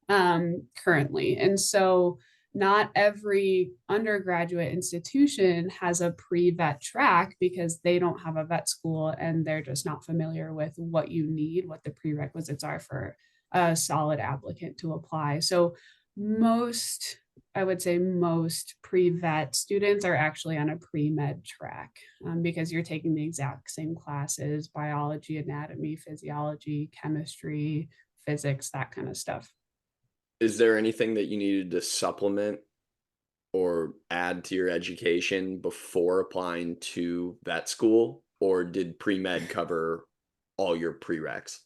currently. And so not every undergraduate institution has a pre-vet track because they don't have a vet school and they're just not familiar with what you need, what the prerequisites are for a solid applicant to apply. So most, I would say most pre-vet students are actually on a pre-med track because you're taking the exact same classes, biology, anatomy, physiology, chemistry, physics, that kind of stuff. Is there anything that you needed to supplement or add to your education before applying to vet school, or did pre-med cover all your prereqs?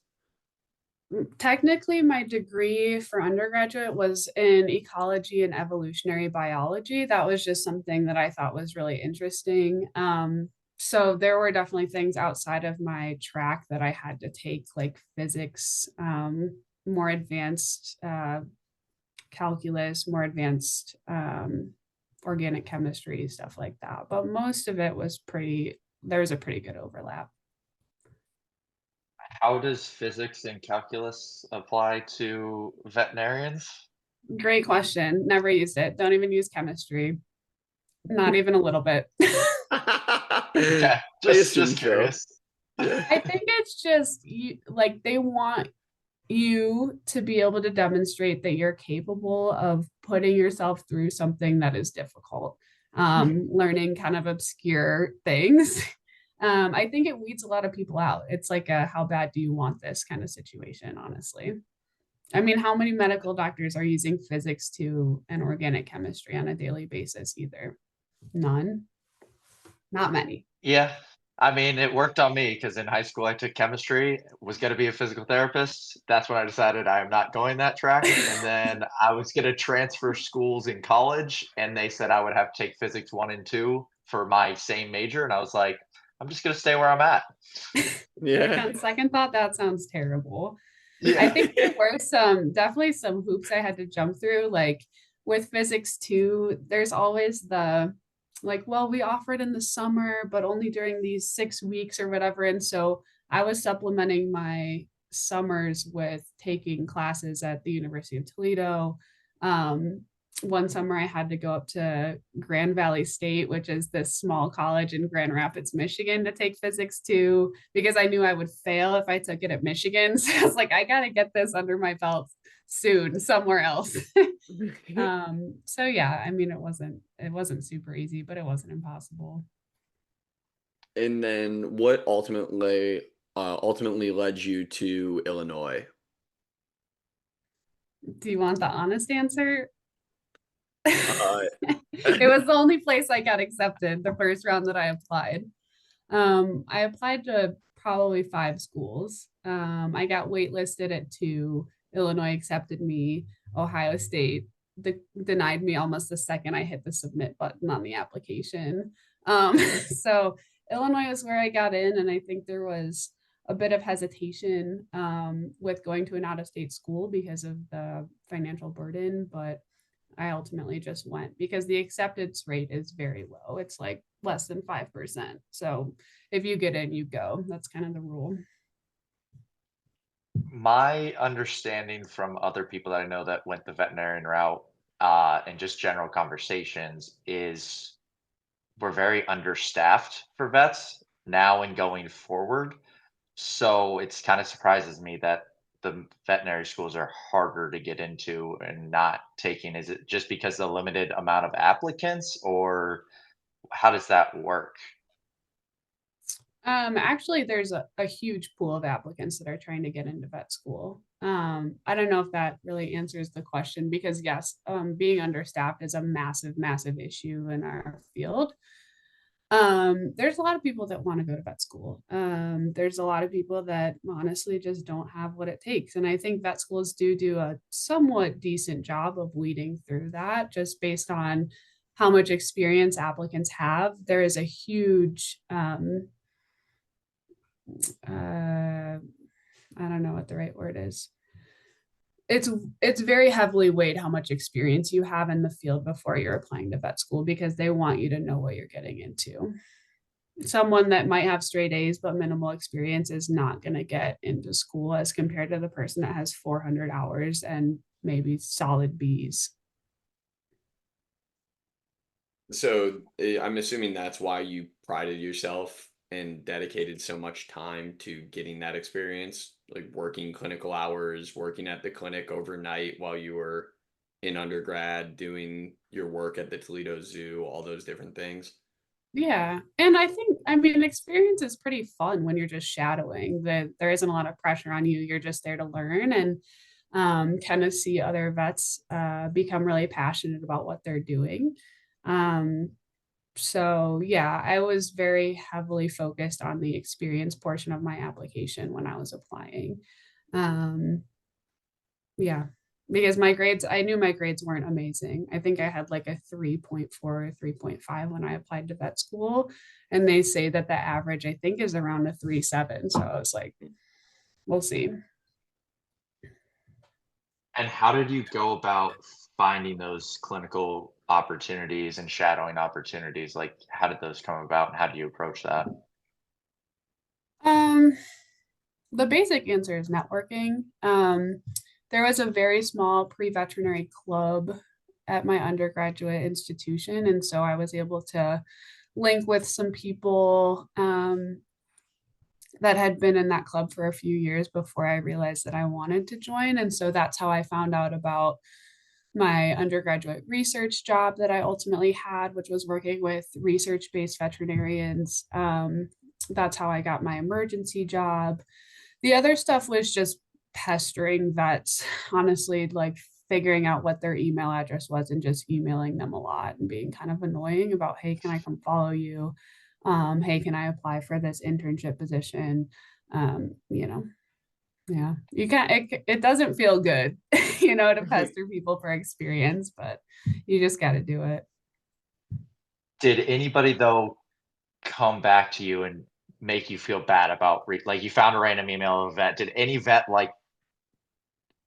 Technically, my degree for undergraduate was in ecology and evolutionary biology. That was just something that I thought was really interesting. So there were definitely things outside of my track that I had to take, like physics, more advanced calculus, more advanced organic chemistry, stuff like that. But most of it was there was a pretty good overlap. How does physics and calculus apply to veterinarians? Great question. Never used it. Don't even use chemistry. Not even a little bit. Okay, I just assume so. curious. Yeah. I think it's just like they want you to be able to demonstrate that you're capable of putting yourself through something that is difficult, learning kind of obscure things. I think it weeds a lot of people out. It's like a how bad do you want this kind of situation, honestly. I mean, how many medical doctors are using physics to and organic chemistry on a daily basis either? None, not many. Yeah, I mean, it worked on me because in high school I took chemistry, was going to be a physical therapist. That's when I decided I am not going that track. And then I was going to transfer schools in college, and they said I would have to take physics one and two for my same major. And I was like, I'm just going to stay where I'm at. Like Yeah. on second thought, that sounds terrible. I Yeah. think there were definitely some hoops I had to jump through. Like with physics too, there's always like, well, we offer it in the summer, but only during these 6 weeks or whatever. And so I was supplementing my summers with taking classes at the University of Toledo. One summer I had to go up to Grand Valley State, which is this small college in Grand Rapids, Michigan, to take physics too, because I knew I would fail if I took it at Michigan. So I was like, I got to get this under my belt soon somewhere else. So yeah, I mean, it wasn't super easy, but it wasn't impossible. And then what ultimately led you to Illinois? Do you want the honest answer? Uh, It was the only place I got accepted the first round that I applied. I applied to probably 5 schools. I got waitlisted at 2. Illinois accepted me. Ohio State denied me almost the second I hit the submit button on the application. So Illinois was where I got in, and I think there was a bit of hesitation with going to an out-of-state school because of the financial burden, but I ultimately just went because the acceptance rate is very low. It's like less than 5%. So if you get in, you go. That's kind of the rule. My understanding from other people that I know that went the veterinarian route, and just general conversations is we're very understaffed for vets now and going forward. So it's kind of surprises me that the veterinary schools are harder to get into and not taking. Is it just because the limited amount of applicants, or how does that work? Actually, there's a huge pool of applicants that are trying to get into vet school. I don't know if that really answers the question because yes, being understaffed is a massive, massive issue in our field. There's a lot of people that want to go to vet school. There's a lot of people that honestly just don't have what it takes. And I think vet schools do a somewhat decent job of weeding through that just based on how much experience applicants have. There is a huge I don't know what the right word is. It's very heavily weighed how much experience you have in the field before you're applying to vet school because they want you to know what you're getting into. Someone that might have straight A's but minimal experience is not going to get into school as compared to the person that has 400 hours and maybe solid B's. So I'm assuming that's why you prided yourself and dedicated so much time to getting that experience, like working clinical hours, working at the clinic overnight while you were in undergrad, doing your work at the Toledo Zoo, all those different things. Yeah. And I mean, experience is pretty fun when you're just shadowing. That there isn't a lot of pressure on you. You're just there to learn and kind of see other vets become really passionate about what they're doing. Um, so yeah, I was very heavily focused on the experience portion of my application when I was applying. Um, yeah, because my grades, I knew my grades weren't amazing. I think I had like a 3.4 or 3.5 when I applied to vet school. And they say that the average, I think, is around a 3.7. So I was like, we'll see. And how did you go about finding those clinical opportunities and shadowing opportunities? Like, how did those come about and how do you approach that? Um, the basic answer is networking. There was a very small pre-veterinary club at my undergraduate institution, and so I was able to link with some people that had been in that club for a few years before I realized that I wanted to join. And so that's how I found out about my undergraduate research job that I ultimately had, which was working with research based veterinarians. That's how I got my emergency job. The other stuff was just pestering vets, honestly, like figuring out what their email address was and just emailing them a lot and being kind of annoying about, hey, can I come follow you? Hey, can I apply for this internship position? You know, yeah, you can't, it doesn't feel good, you know, to pester people for experience, but you just got to do it. Did anybody though come back to you and make you feel bad about like you found a random email of a vet? Did any vet like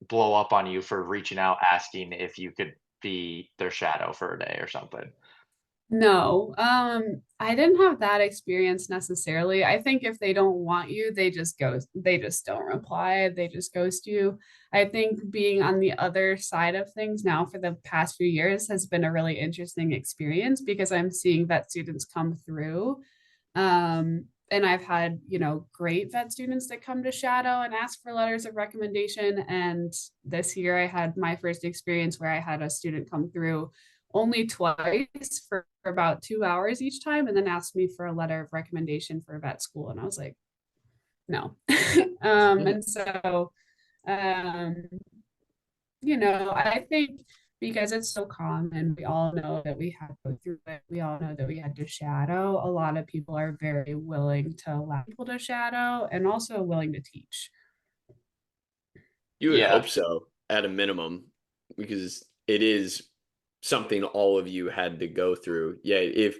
blow up on you for reaching out asking if you could be their shadow for a day or something? No, I didn't have that experience necessarily. I think if they don't want you, they just ghost, they just don't reply, they just ghost you. I think being on the other side of things now for the past few years has been a really interesting experience because I'm seeing vet students come through. And I've had, you know, great vet students that come to shadow and ask for letters of recommendation. And this year I had my first experience where I had a student come through only twice for about 2 hours each time and then asked me for a letter of recommendation for vet school. And I was like, no. And so, um, you know, I think because it's so common, we all know that we had to go through it. We all know that we had to shadow. A lot of people are very willing to allow people to shadow and also willing to teach. You would Yeah. hope so at a minimum, because it is something all of you had to go through. Yeah, if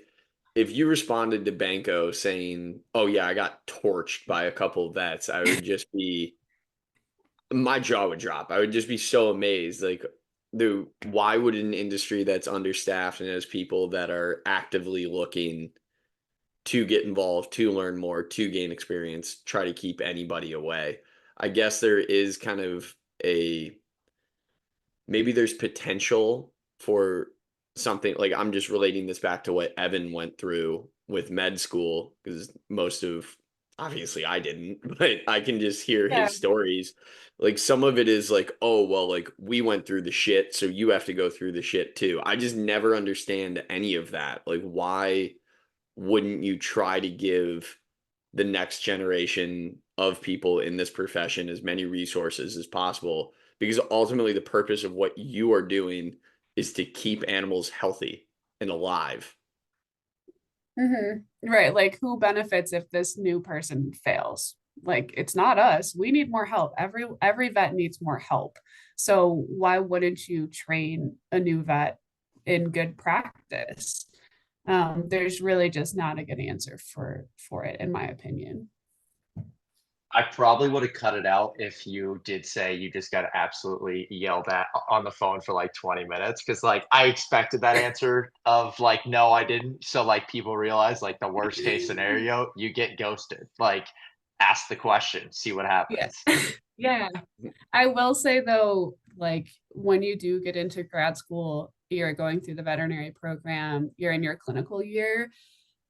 you responded to Banko saying, "Oh yeah, I got torched by a couple of vets," I would just be my jaw would drop. I would just be so amazed. Like, why would an industry that's understaffed and has people that are actively looking to get involved, to learn more, to gain experience, try to keep anybody away? I guess there is kind of a maybe there's potential for something like I'm just relating this back to what Evan went through with med school because most of obviously I didn't, but I can just hear Yeah. his stories. Like some of it is like, oh, well, like we went through the shit, so you have to go through the shit too. I just never understand any of that. Like, why wouldn't you try to give the next generation of people in this profession as many resources as possible, because ultimately the purpose of what you are doing is to keep animals healthy and alive. Right. Like who benefits if this new person fails? Like it's not us. We need more help. Every vet needs more help. So why wouldn't you train a new vet in good practice? There's really just not a good answer for it, in my opinion. I probably would have cut it out if you did say you just got absolutely yelled at on the phone for like 20 minutes. Cause like I expected that answer of like, no, I didn't. So like people realize like the worst case scenario, you get ghosted. Like ask the question, see what Yeah. happens. Yeah. I will say though, like when you do get into grad school, you're going through the veterinary program, you're in your clinical year,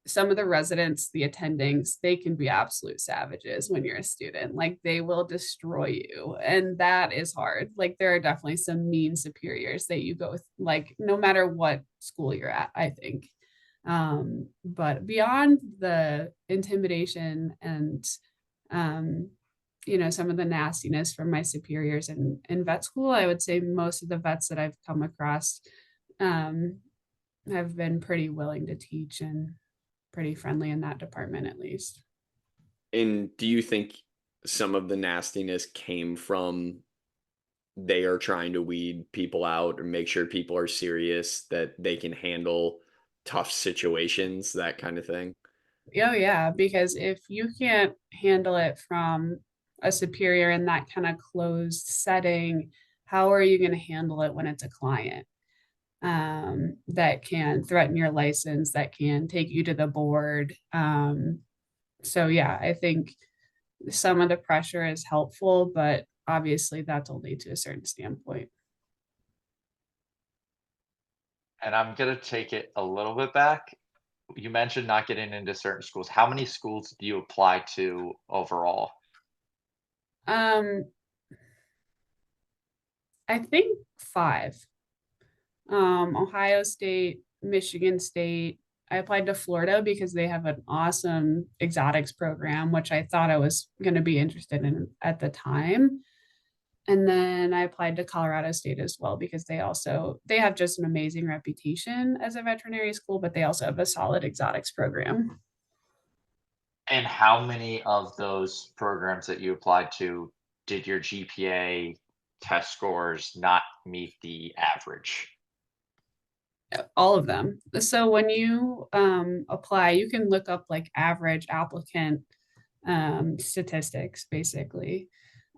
some of the residents, the attendings, they can be absolute savages when you're a student. Like they will destroy you. And that is hard. Like there are definitely some mean superiors that you go with, like no matter what school you're at, I think. But beyond the intimidation and um, some of the nastiness from my superiors in vet school, I would say most of the vets that I've come across um, have been pretty willing to teach and pretty friendly in that department at least. And do you think some of the nastiness came from they are trying to weed people out or make sure people are serious, that they can handle tough situations, that kind of thing? Oh yeah, because if you can't handle it from a superior in that kind of closed setting, how are you going to handle it when it's a client that can threaten your license, that can take you to the board? So yeah, I think some of the pressure is helpful, but obviously that's only to a certain standpoint. And I'm gonna take it a little bit back. You mentioned not getting into certain schools. How many schools do you apply to overall? Um, I think five. Ohio State, Michigan State. I applied to Florida because they have an awesome exotics program, which I thought I was going to be interested in at the time. And then I applied to Colorado State as well because they have just an amazing reputation as a veterinary school, but they also have a solid exotics program. And how many of those programs that you applied to did your GPA test scores not meet the average? All of them. So when you apply, you can look up like average applicant statistics basically.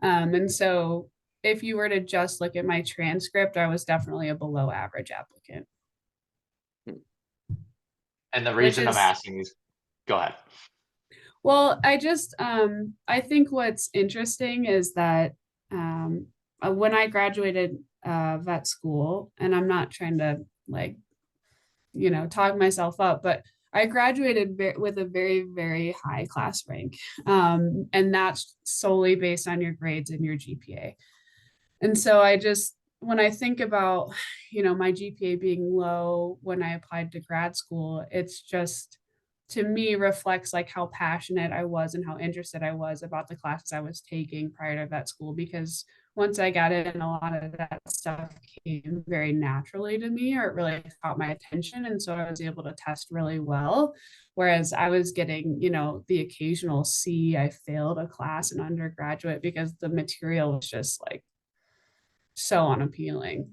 And so if you were to just look at my transcript, I was definitely a below average applicant, And the which reason I'm is, asking is, go ahead. well, I think what's interesting is that when I graduated vet school, and I'm not trying to like, talk myself up, but I graduated with a very, very high class rank. And that's solely based on your grades and your GPA. And so when I think about, my GPA being low when I applied to grad school, it's just to me reflects like how passionate I was and how interested I was about the classes I was taking prior to vet school. Because once I got in, a lot of that stuff came very naturally to me, or it really caught my attention. And so I was able to test really well. Whereas I was getting, the occasional C, I failed a class in undergraduate because the material was just like so unappealing.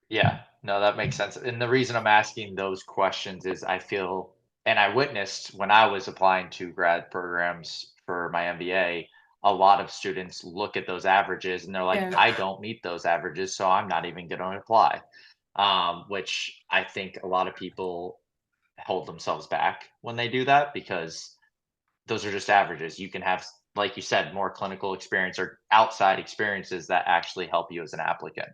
Yeah, no, that makes sense. And the reason I'm asking those questions is I feel, and I witnessed when I was applying to grad programs for my MBA, a lot of students look at those averages and they're like, Yeah. I don't meet those averages, so I'm not even going to apply. Which I think a lot of people hold themselves back when they do that, because those are just averages. You can have, like you said, more clinical experience or outside experiences that actually help you as an applicant.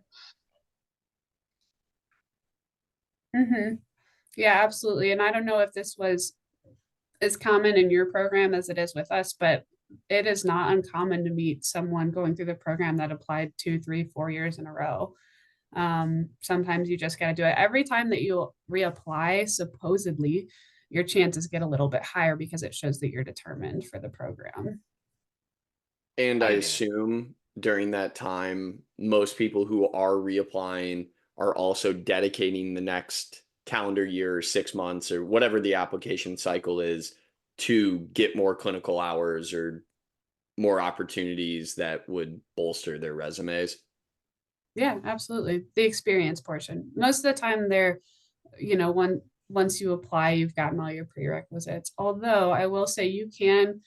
Mm-hmm. Yeah, absolutely. And I don't know if this was as common in your program as it is with us, but it is not uncommon to meet someone going through the program that applied 2, 3, 4 years in a row. Sometimes you just got to do it. Every time that you reapply, supposedly, your chances get a little bit higher because it shows that you're determined for the program. And I I assume during that time, most people who are reapplying are also dedicating the next calendar year, or 6 months, or whatever the application cycle is, to get more clinical hours or more opportunities that would bolster their resumes. Yeah, absolutely. The experience portion. Most of the time they're, once you apply, you've gotten all your prerequisites. Although I will say you can,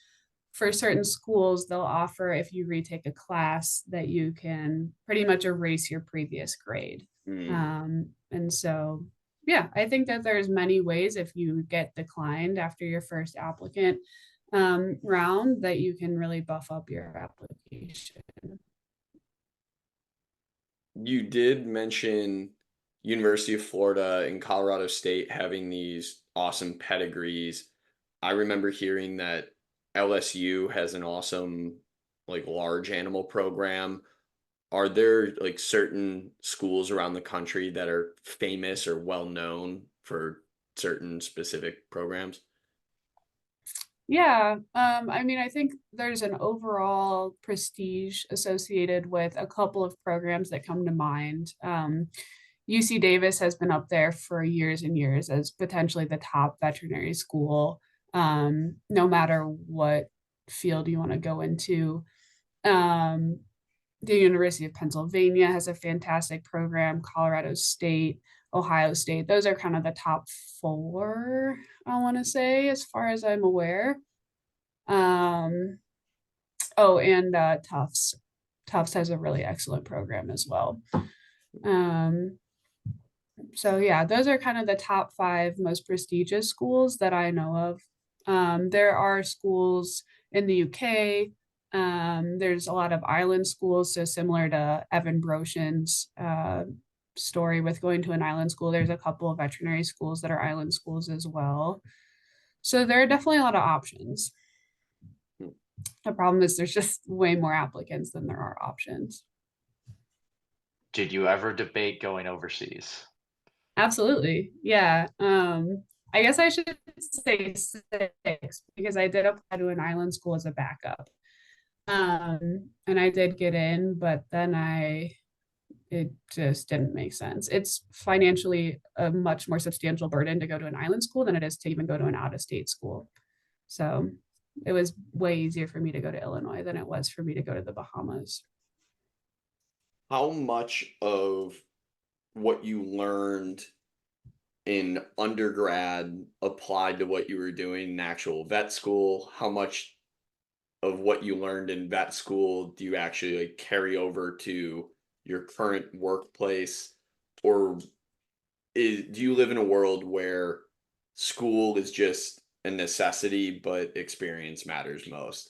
for certain schools, they'll offer, if you retake a class, that you can pretty much erase your previous grade. Mm. And so, yeah, I think that there's many ways, if you get declined after your first applicant round, that you can really buff up your application. You did mention University of Florida and Colorado State having these awesome pedigrees. I remember hearing that LSU has an awesome, like, large animal program. Are there like certain schools around the country that are famous or well known for certain specific programs? Yeah, I mean, I think there's an overall prestige associated with a couple of programs that come to mind. UC Davis has been up there for years and years as potentially the top veterinary school, no matter what field you want to go into. Um, the University of Pennsylvania has a fantastic program, Colorado State, Ohio State. Those are kind of the top four, I want to say, as far as I'm aware. Um, oh, and Tufts. Tufts has a really excellent program as well. Um, so yeah, those are kind of the top five most prestigious schools that I know of. There are schools in the UK. There's a lot of island schools, so similar to Evan Broshen's story with going to an island school, there's a couple of veterinary schools that are island schools as well. So there are definitely a lot of options. The problem is there's just way more applicants than there are options. Did you ever debate going overseas? Absolutely. Yeah. I guess I should say 6 because I did apply to an island school as a backup. And I did get in, but then it just didn't make sense. It's financially a much more substantial burden to go to an island school than it is to even go to an out-of-state school. So it was way easier for me to go to Illinois than it was for me to go to the Bahamas. How much of what you learned in undergrad applied to what you were doing in actual vet school? How much of what you learned in vet school do you actually like carry over to your current workplace? Or do you live in a world where school is just a necessity, but experience matters most?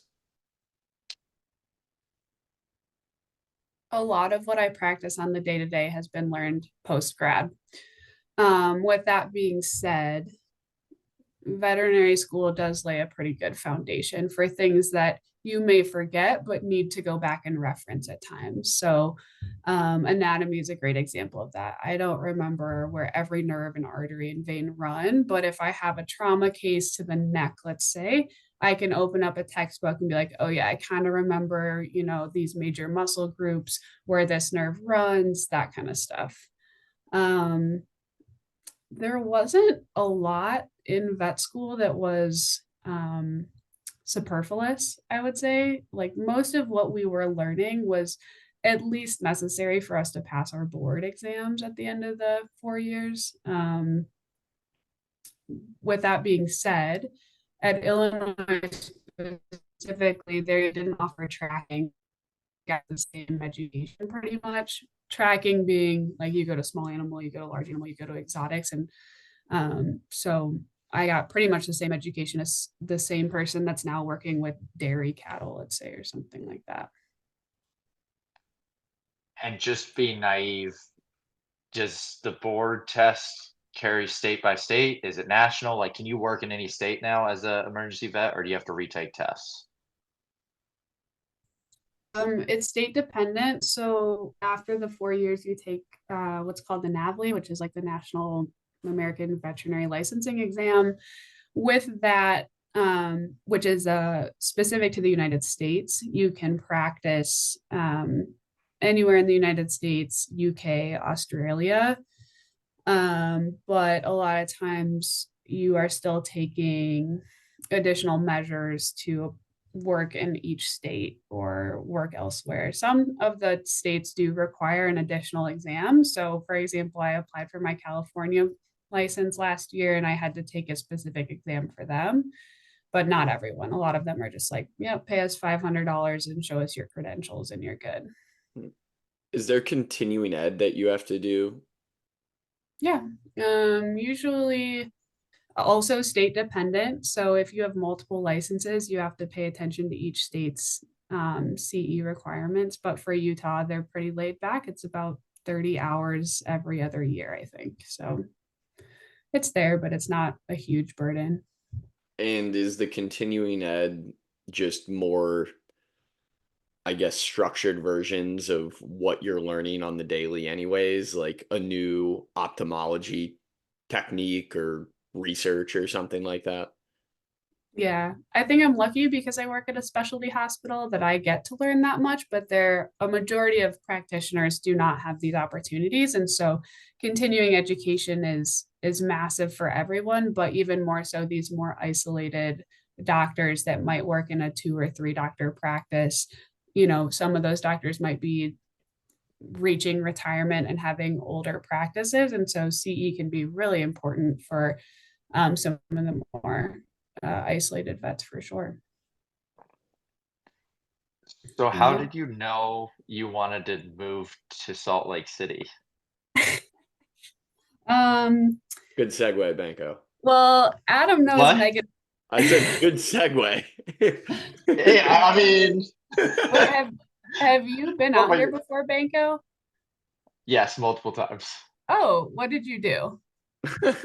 A lot of what I practice on the day to day has been learned post grad. With that being said, veterinary school does lay a pretty good foundation for things that you may forget but need to go back and reference at times. So, anatomy is a great example of that. I don't remember where every nerve and artery and vein run, but if I have a trauma case to the neck, let's say, I can open up a textbook and be like, oh, yeah, I kind of remember, these major muscle groups, where this nerve runs, that kind of stuff. Um, there wasn't a lot in vet school that was superfluous, I would say. Like most of what we were learning was at least necessary for us to pass our board exams at the end of the 4 years. With that being said, at Illinois specifically, they didn't offer tracking. Got the same education pretty much. Tracking being like you go to small animal, you go to large animal, you go to exotics, and so I got pretty much the same education as the same person that's now working with dairy cattle, let's say, or something like that. And just being naive, does the board test carry state by state? Is it national? Like, can you work in any state now as an emergency vet, or do you have to retake tests? It's state dependent. So after the 4 years, you take what's called the NAVLE, which is like the National American Veterinary Licensing Exam. With that, which is specific to the United States, you can practice anywhere in the United States, UK, Australia. But a lot of times you are still taking additional measures to work in each state or work elsewhere. Some of the states do require an additional exam. So, for example, I applied for my California license last year and I had to take a specific exam for them, but not everyone. A lot of them are just like, yeah, pay us $500 and show us your credentials and you're good. Is there continuing ed that you have to do? Yeah. Usually also state dependent. So if you have multiple licenses, you have to pay attention to each state's CE requirements. But for Utah, they're pretty laid back. It's about 30 hours every other year, I think. So it's there, but it's not a huge burden. And is the continuing ed just more, I guess, structured versions of what you're learning on the daily anyways, like a new ophthalmology technique or research or something like that? Yeah, I think I'm lucky because I work at a specialty hospital that I get to learn that much, but a majority of practitioners do not have these opportunities. And so continuing education is massive for everyone, but even more so these more isolated doctors that might work in a 2 or 3 doctor practice. You know, some of those doctors might be reaching retirement and having older practices. And so CE can be really important for some of the more isolated vets for sure. So how Yeah. did you know you wanted to move to Salt Lake City? Um, Good segue, Banko. well, Adam knows What? Megan. I said good segue. Yeah, I mean, Wait, have you been what out was here it? before, Banko? Yes, multiple times. Oh, what did you do?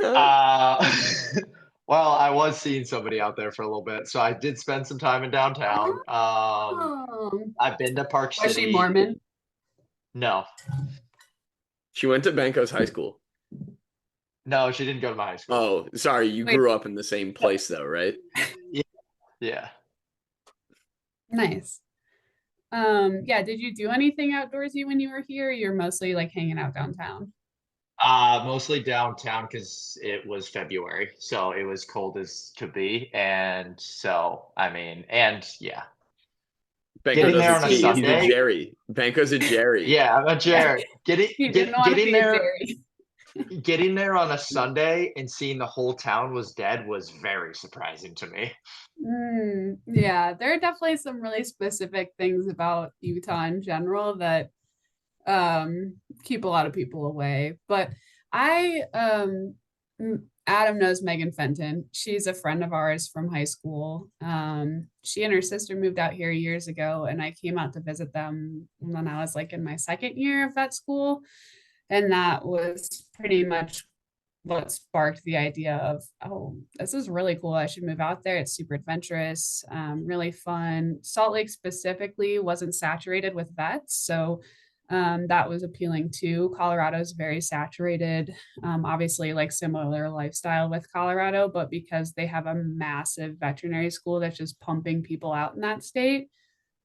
Uh, well, I was seeing somebody out there for a little bit, so I did spend some time in downtown. Oh, I've been to Park was she City. Mormon? No, She went to Banko's high school. no, she didn't go to my high school. Oh, sorry, you Wait, grew up in the same place though, right? Yeah, yeah. nice. Yeah, did you do anything outdoorsy when you were here? You're mostly like hanging out downtown. Mostly downtown because it was February, so it was cold as could be, and so I mean, and yeah, Banko getting there doesn't on a ski. He's a Sunday. Jerry. Banko's a Jerry. Yeah, I'm a Yeah, Jared. Getting he didn't get want to getting be a there Jerry. getting there on a Sunday and seeing the whole town was dead was very surprising to me. Yeah, there are definitely some really specific things about Utah in general that keep a lot of people away. But I Adam knows Megan Fenton. She's a friend of ours from high school. She and her sister moved out here years ago, and I came out to visit them when I was like in my second year of vet school. And that was pretty much what sparked the idea of, oh, this is really cool. I should move out there. It's super adventurous, really fun. Salt Lake specifically wasn't saturated with vets. So that was appealing too. Colorado's very saturated, obviously, like similar lifestyle with Colorado, but because they have a massive veterinary school that's just pumping people out in that state,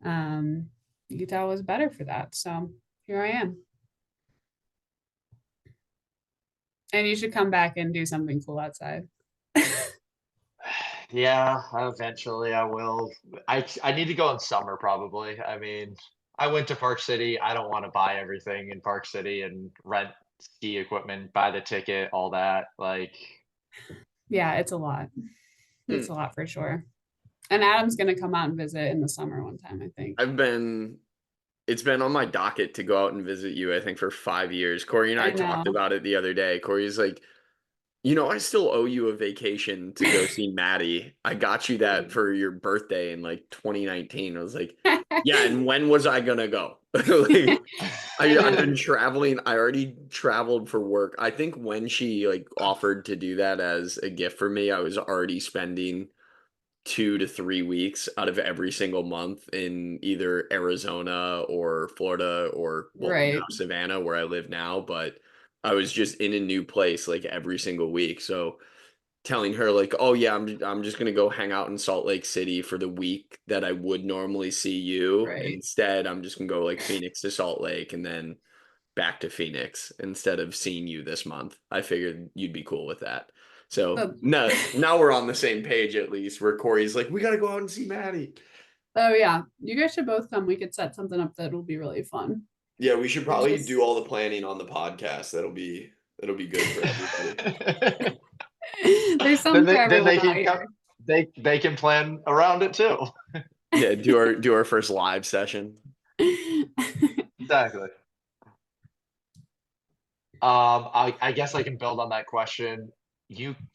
Utah was better for that. So here I am. And you should come back and do something cool outside. Yeah, eventually I will. I need to go in summer probably. I mean, I went to Park City. I don't want to buy everything in Park City and rent ski equipment, buy the ticket, all that. Like, Yeah, it's a lot. Hmm. It's a lot for sure. And Adam's gonna come out and visit in the summer one time, I think. It's been on my docket to go out and visit you, I think, for 5 years. Corey and I I talked know. about it the other day. Corey's like, I still owe you a vacation to go see Maddie. I got you that for your birthday in like 2019. I was like, yeah, and when was I gonna go? Like, I've been traveling. I already traveled for work. I think when she like offered to do that as a gift for me, I was already spending 2 to 3 weeks out of every single month in either Arizona or Florida or well now Right. Savannah where I live now, but I was just in a new place like every single week. So telling her like, "Oh yeah, I'm just going to go hang out in Salt Lake City for the week that I would normally see you. Right. Instead, I'm just going to go like Phoenix to Salt Lake and then back to Phoenix instead of seeing you this month." I figured you'd be cool with that. So So, now we're on the same page at least. Where Corey's like, "We got to go out and see Maddie." oh yeah, you guys should both come. We could set something up that will be really fun. Yeah, we should It's probably just do all the planning on the podcast. That'll be good for everybody. there's Then something for they everyone out can come, here. they can plan around it too. Yeah, do our first live session. Exactly. I guess I can build on that question.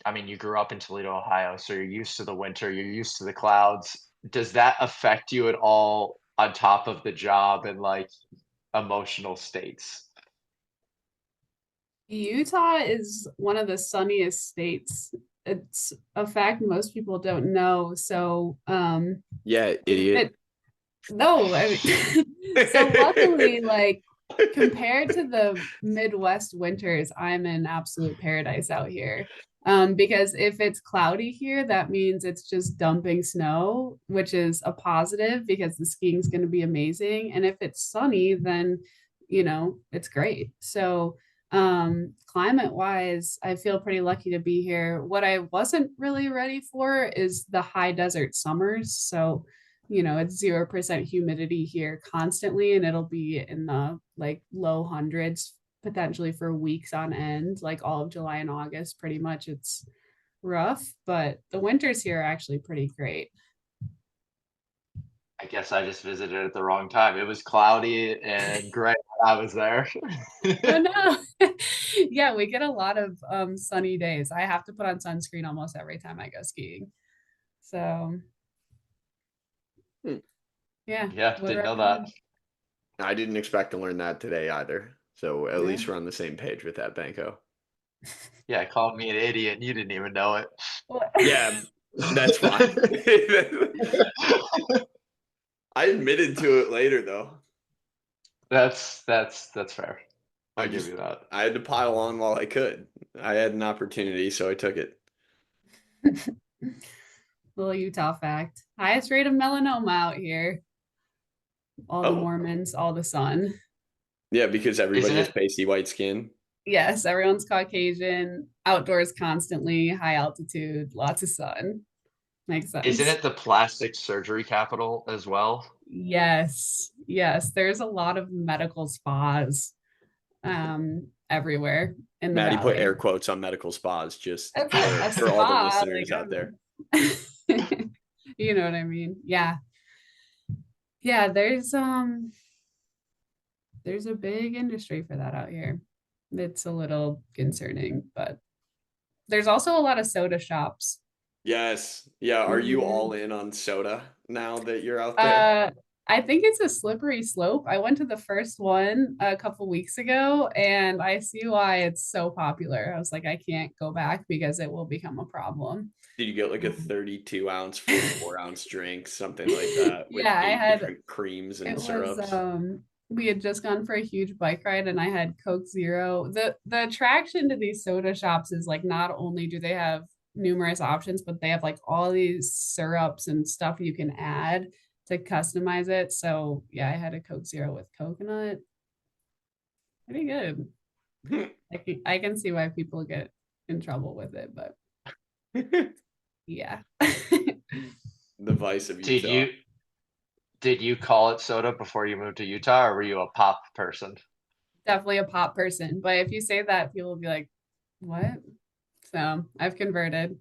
I mean, you grew up in Toledo, Ohio, so you're used to the winter, you're used to the clouds. Does that affect you at all on top of the job and like emotional states? Utah is one of the sunniest states. It's a fact most people don't know. So, Yeah, if idiot. it no, I mean, so luckily, like compared to the Midwest winters, I'm in absolute paradise out here. Because if it's cloudy here, that means it's just dumping snow, which is a positive because the skiing's going to be amazing. And if it's sunny, then it's great. So climate wise, I feel pretty lucky to be here. What I wasn't really ready for is the high desert summers. So it's 0% humidity here constantly, and it'll be in the like low hundreds potentially for weeks on end, like all of July and August. Pretty much it's rough, but the winters here are actually pretty great. I guess I just visited at the wrong time. It was cloudy and gray when I was there. Oh no. Yeah, we get a lot of sunny days. I have to put on sunscreen almost every time I go skiing. So Hmm. yeah, Yeah, would didn't know that. recommend. I didn't expect to learn that today either. So at Yeah. least we're on the same page with that, Banko. Yeah, called me an idiot and you didn't even know it. Well, Yeah, that's fine. I admitted to it later though. That's fair. I'll give you that. I had to pile on while I could. I had an opportunity, so I took it. little Utah fact. Highest rate of melanoma out here. All the Oh, Mormons, all the sun. yeah, because everybody Isn't has it pasty white skin. Yes, everyone's Caucasian, outdoors constantly, high altitude, lots of sun. Makes isn't sense. it the plastic surgery capital as well? Yes, yes. There's a lot of medical spas everywhere in the Maddie put valley. air quotes on medical spas just That's a for all the spa, listeners out there. you know what I mean? Yeah. Yeah, there's a big industry for that out here. It's a little concerning, but there's also a lot of soda shops. Yes. Yeah. Are you all Mhm. in on soda now that you're out there? Uh, I think it's a slippery slope. I went to the first one a couple weeks ago, and I see why it's so popular. I was like, I can't go back because it will become a problem. Did you get like a Um, 32-ounce, 44-ounce drink, something like that, with yeah, I eight had different creams and it was syrups? we had just gone for a huge bike ride and I had Coke Zero. The attraction to these soda shops is like not only do they have numerous options, but they have like all these syrups and stuff you can add to customize it. So yeah, I had a Coke Zero with coconut. Pretty good. I can see why people get in trouble with it, but yeah. The vice of Did Utah. you call it soda before you moved to Utah, or were you a pop person? Definitely a pop person. But if you say that, people will be like, what? So I've converted.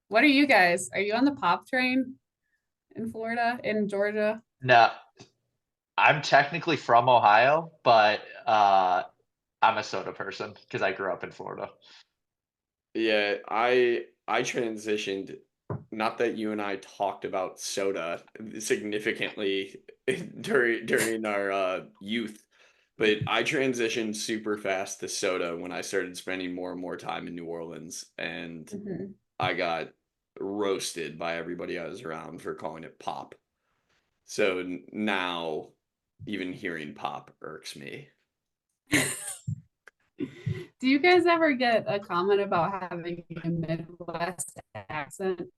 What are you guys? Are you on the pop train? in Florida, in Georgia? No, I'm technically from Ohio, but I'm a soda person because I grew up in Florida. Yeah, I transitioned. Not that you and I talked about soda significantly during our youth, but I transitioned super fast to soda when I started spending more and more time in New Orleans, and Mhm. I got roasted by everybody I was around for calling it pop. So now, even hearing pop irks me. Do you guys ever get a comment about having a Midwest accent?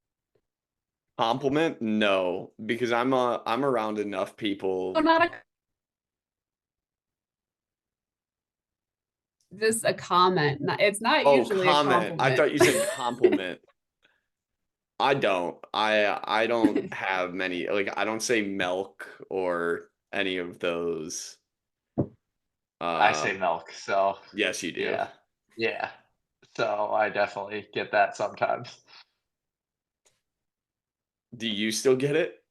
Compliment? No, because I'm around enough Oh, people. not a just a comment. It's not Oh, usually a comment. I compliment. thought you said compliment. I don't. I don't have many, like I don't say milk or any of those. I Uh say milk, so yes, you do. yeah, yeah. So I definitely get that sometimes. Do you still get it?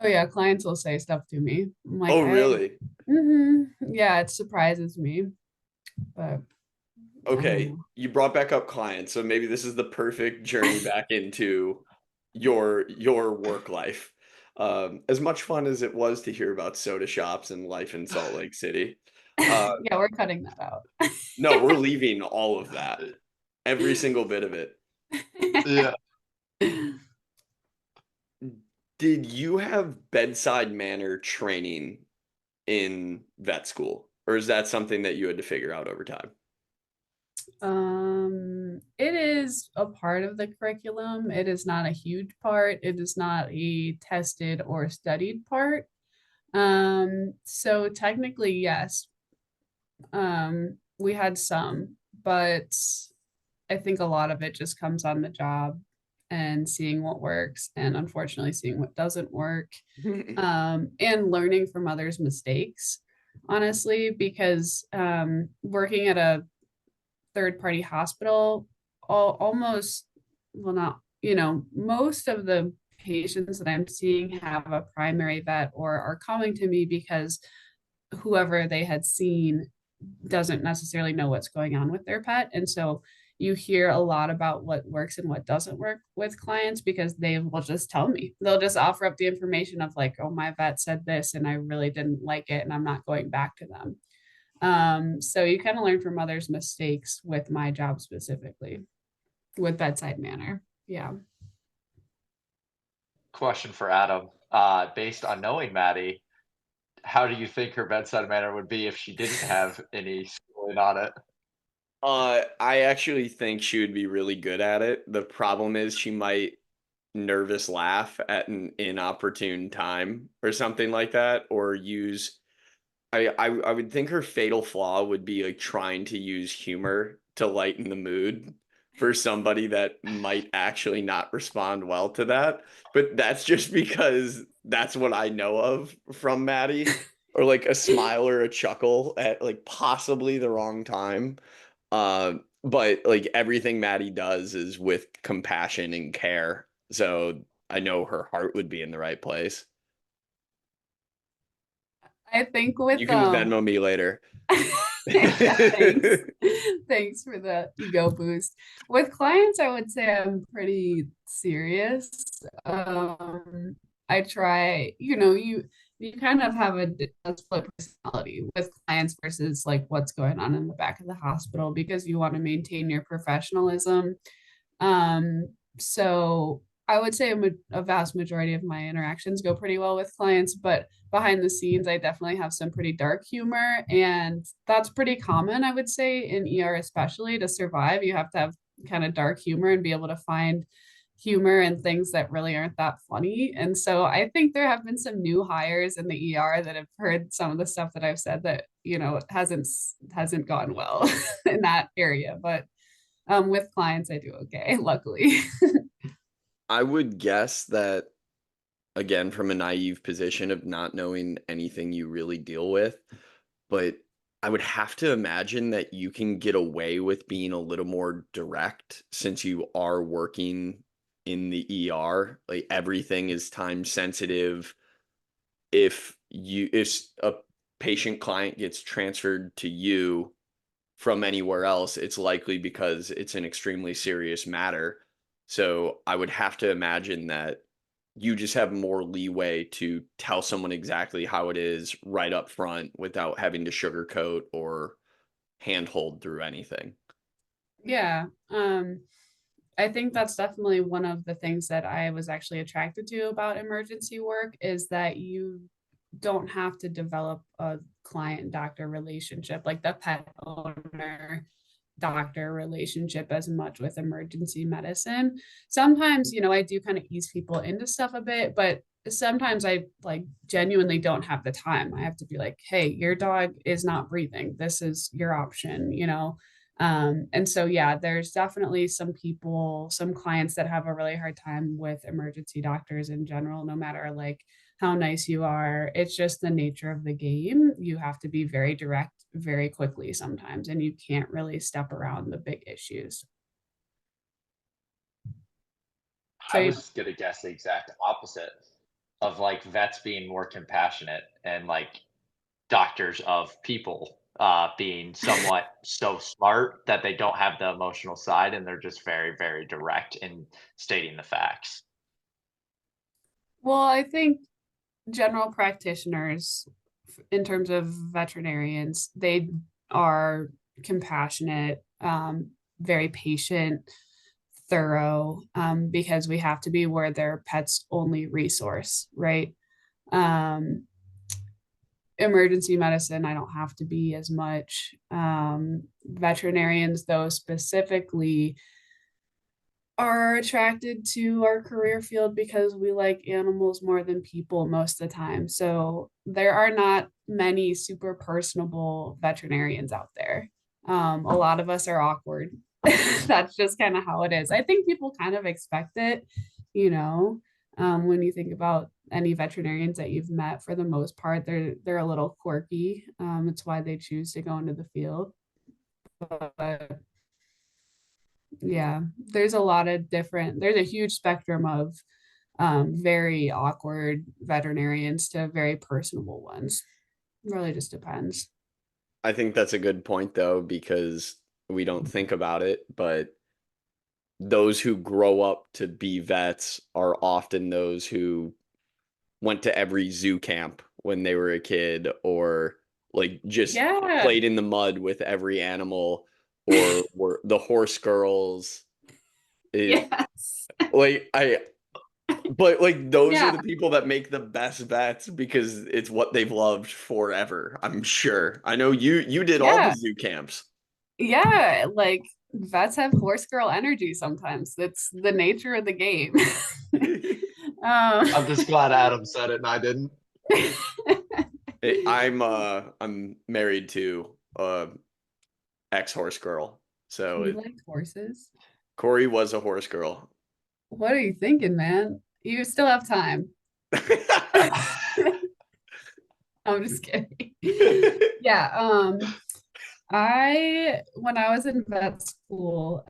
Oh yeah, clients will say stuff to me. I'm like, Oh, really? yeah, it surprises me, but I don't Okay, know. you brought back up clients, so maybe this is the perfect journey back into your work life. As much fun as it was to hear about soda shops and life in Salt Lake City. Uh, Yeah, we're cutting that out. no, we're leaving all of that, every single bit of it. Yeah. Did you have bedside manner training in vet school, or is that something that you had to figure out over time? It is a part of the curriculum. It is not a huge part. It is not a tested or studied part. So technically, yes, we had some, but I think a lot of it just comes on the job and seeing what works and unfortunately seeing what doesn't work, and learning from others' mistakes, honestly, because working at a third party hospital, almost, well, not, most of the patients that I'm seeing have a primary vet or are coming to me because whoever they had seen doesn't necessarily know what's going on with their pet. And so you hear a lot about what works and what doesn't work with clients because they will just tell me. They'll just offer up the information of like, oh, my vet said this and I really didn't like it and I'm not going back to them. So you kind of learn from others' mistakes with my job specifically with bedside manner. Yeah. Question for Adam. Based on knowing Maddie, how do you think her bedside manner would be if she didn't have any schooling on it? I actually think she would be really good at it. The problem is she might nervous laugh at an inopportune time or something like that, or use I would think her fatal flaw would be like trying to use humor to lighten the mood for somebody that might actually not respond well to that. But that's just because that's what I know of from Maddie, or like a smile or a chuckle at like possibly the wrong time. But like everything Maddie does is with compassion and care. So I know her heart would be in the right place. I think You with can Venmo me later. yeah, thanks. Thanks for the ego boost. With clients, I would say I'm pretty serious. I try, you kind of have a split personality with clients versus like what's going on in the back of the hospital because you want to maintain your professionalism. So I would say a vast majority of my interactions go pretty well with clients, but behind the scenes, I definitely have some pretty dark humor, and that's pretty common, I would say, in ER, especially to survive. You have to have kind of dark humor and be able to find humor and things that really aren't that funny. And so I think there have been some new hires in the ER that have heard some of the stuff that I've said that, hasn't gone well in that area. But with clients, I do okay, luckily. I would guess that, again, from a naive position of not knowing anything you really deal with, but I would have to imagine that you can get away with being a little more direct since you are working in the ER. Like everything is time sensitive. If a patient client gets transferred to you from anywhere else, it's likely because it's an extremely serious matter. So I would have to imagine that you just have more leeway to tell someone exactly how it is right up front without having to sugarcoat or handhold through anything. Yeah. I think that's definitely one of the things that I was actually attracted to about emergency work is that you don't have to develop a client doctor relationship like the pet owner doctor relationship as much with emergency medicine. Sometimes, I do kind of ease people into stuff a bit, but sometimes I like genuinely don't have the time. I have to be like, hey, your dog is not breathing. This is your option. And so, yeah, there's definitely some people, some clients that have a really hard time with emergency doctors in general, no matter like how nice you are. It's just the nature of the game. You have to be very direct very quickly sometimes, and you can't really step around the big issues. I So, was gonna guess the exact opposite of like vets being more compassionate and like doctors of people being somewhat so smart that they don't have the emotional side and they're just very, very direct in stating the facts. well, I think general practitioners, in terms of veterinarians, they are compassionate, very patient, thorough, because we have to be where their pet's only resource, right? Um, Emergency medicine, I don't have to be as much. Veterinarians, though, specifically are attracted to our career field because we like animals more than people most of the time. So there are not many super personable veterinarians out there. A lot of us are awkward. That's just kind of how it is. I think people kind of expect it, you know, when you think about any veterinarians that you've met, for the most part, they're a little quirky. It's why they choose to go into the field. But yeah, there's a huge spectrum of very awkward veterinarians to very personable ones. It really just depends. I think that's a good point though, because we don't think about it, but those who grow up to be vets are often those who went to every zoo camp when they were a kid, or like just Yeah. played in the mud with every animal, or were the horse girls. It, Yes. like I but like those are Yeah. the people that make the best vets because it's what they've loved forever. I'm sure. I know you did all the Yeah. zoo camps. Yeah. Like vets have horse girl energy sometimes. That's the nature of the game. um, I'm just glad Adam said it and I didn't. I'm married to ex horse girl. So you like horses? Corey was a horse girl. What are you thinking, man? You still have time. I'm just kidding. Yeah, I when I was in vet school,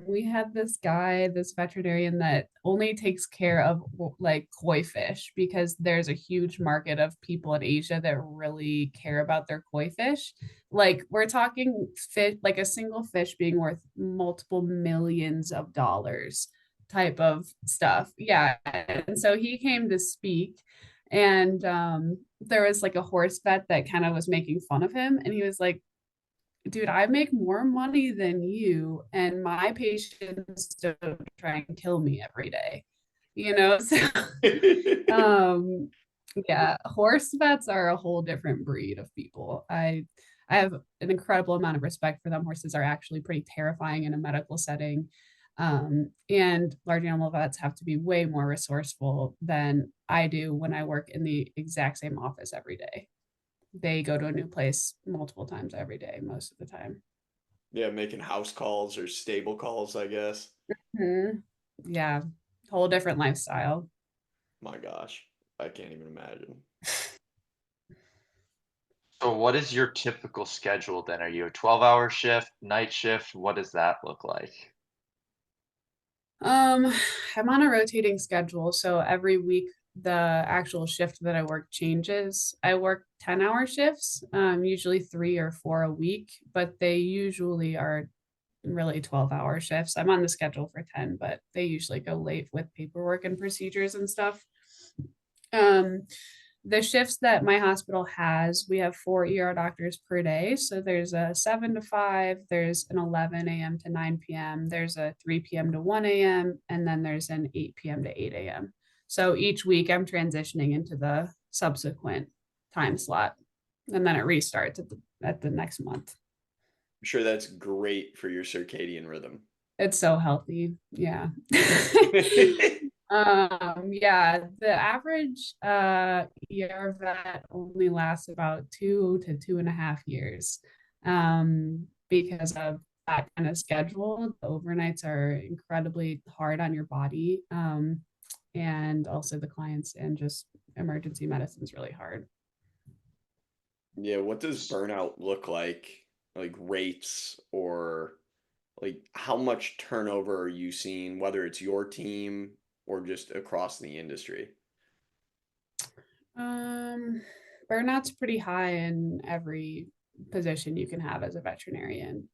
we had this guy, this veterinarian that only takes care of like koi fish because there's a huge market of people in Asia that really care about their koi fish. Like we're talking fish, like a single fish being worth multiple millions of dollars type of stuff. Yeah. And so he came to speak and there was like a horse vet that kind of was making fun of him and he was like, dude, I make more money than you, and my patients don't try and kill me every day. So um yeah, horse vets are a whole different breed of people. I have an incredible amount of respect for them. Horses are actually pretty terrifying in a medical setting. And large animal vets have to be way more resourceful than I do when I work in the exact same office every day. They go to a new place multiple times every day, most of the time. Yeah, making house calls or stable calls, I guess. Mhm. Yeah, whole different lifestyle. My gosh, I can't even imagine. So what is your typical schedule then? Are you a 12-hour shift, night shift? What does that look like? Um, I'm on a rotating schedule, so every week the actual shift that I work changes. I work 10-hour shifts, usually 3 or 4 a week, but they usually are really 12-hour shifts. I'm on the schedule for 10, but they usually go late with paperwork and procedures and stuff. Um, the shifts that my hospital has, we have 4 ER doctors per day. So there's a 7 to 5, there's an 11 a.m. to 9 p.m., there's a 3 p.m. to 1 a.m., and then there's an 8 p.m. to 8 a.m. So each week I'm transitioning into the subsequent time slot, and then it restarts at the next month. I'm sure that's great for your circadian rhythm. It's so healthy. Yeah. Yeah, the average ER vet only lasts about 2 to 2.5 years. Because of that kind of schedule. The overnights are incredibly hard on your body. And also the clients, and just emergency medicine is really hard. Yeah, what does burnout look like? Like rates, or like how much turnover are you seeing, whether it's your team or just across the industry? Um, Burnout's pretty high in every position you can have as a veterinarian.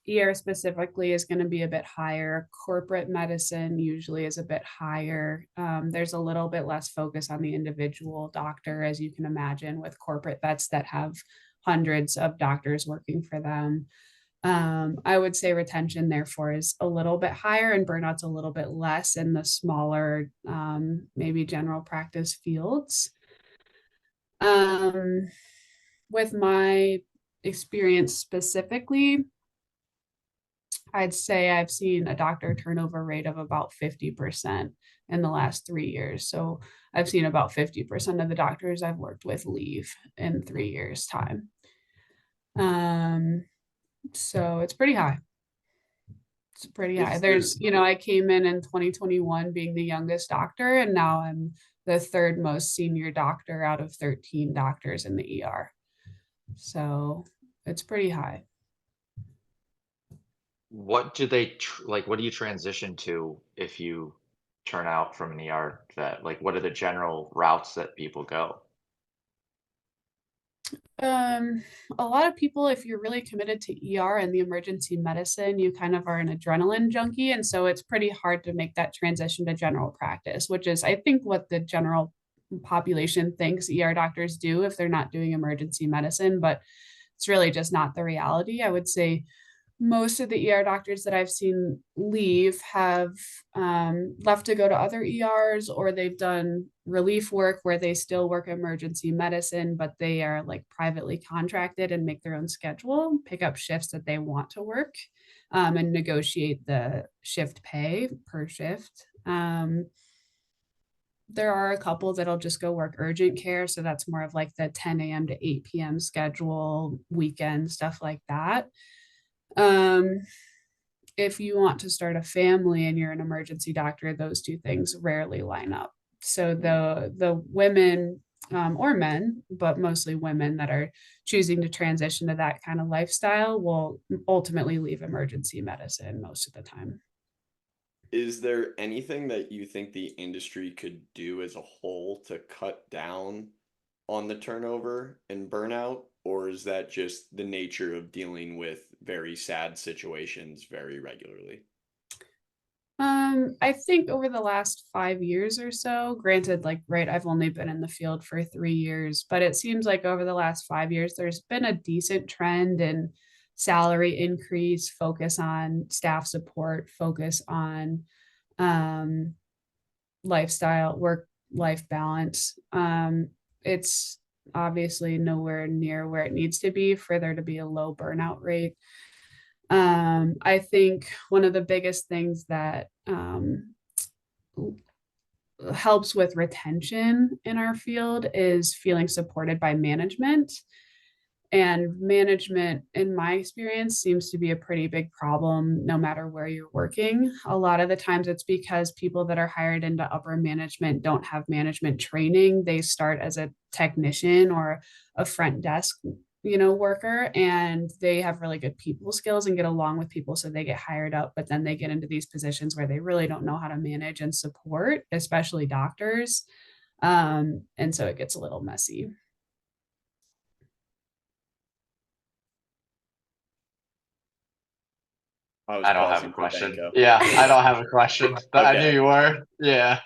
ER specifically is going to be a bit higher. Corporate medicine usually is a bit higher. There's a little bit less focus on the individual doctor, as you can imagine, with corporate vets that have hundreds of doctors working for them. I would say retention, therefore, is a little bit higher, and burnout's a little bit less in the smaller, maybe general practice fields. Um, with my experience specifically, I'd say I've seen a doctor turnover rate of about 50% in the last 3 years. So I've seen about 50% of the doctors I've worked with leave in 3 years' time. So it's pretty high. It's pretty high. Is there, I came in 2021 being the youngest doctor, and now I'm the third most senior doctor out of 13 doctors in the ER. So it's pretty high. What do they like? What do you transition to if you turn out from an ER vet? Like, what are the general routes that people go? Um, a lot of people, if you're really committed to ER and the emergency medicine, you kind of are an adrenaline junkie. And so it's pretty hard to make that transition to general practice, which is, I think, what the general population thinks ER doctors do if they're not doing emergency medicine, but it's really just not the reality. I would say most of the ER doctors that I've seen leave have left to go to other ERs, or they've done relief work where they still work emergency medicine, but they are like privately contracted and make their own schedule, pick up shifts that they want to work, and negotiate the shift pay per shift. There are a couple that'll just go work urgent care. So that's more of like the 10 a.m. to 8 p.m. schedule, weekend, stuff like that. Um, if you want to start a family and you're an emergency doctor, those two things rarely line up. So the women, or men, but mostly women that are choosing to transition to that kind of lifestyle will ultimately leave emergency medicine most of the time. Is there anything that you think the industry could do as a whole to cut down on the turnover and burnout, or is that just the nature of dealing with very sad situations very regularly? I think over the last 5 years or so, granted, like, right, I've only been in the field for 3 years, but it seems like over the last 5 years, there's been a decent trend in salary increase, focus on staff support, focus on um, lifestyle, work life balance. It's obviously nowhere near where it needs to be for there to be a low burnout rate. I think one of the biggest things that helps with retention in our field is feeling supported by management. And management, in my experience, seems to be a pretty big problem no matter where you're working. A lot of the times it's because people that are hired into upper management don't have management training. They start as a technician or a front desk worker, and they have really good people skills and get along with people, so they get hired up, but then they get into these positions where they really don't know how to manage and support, especially doctors. And so it gets a little messy. I don't have a pausing for question. Banko. Yeah, I don't have a question. I knew Okay. you were. Yeah.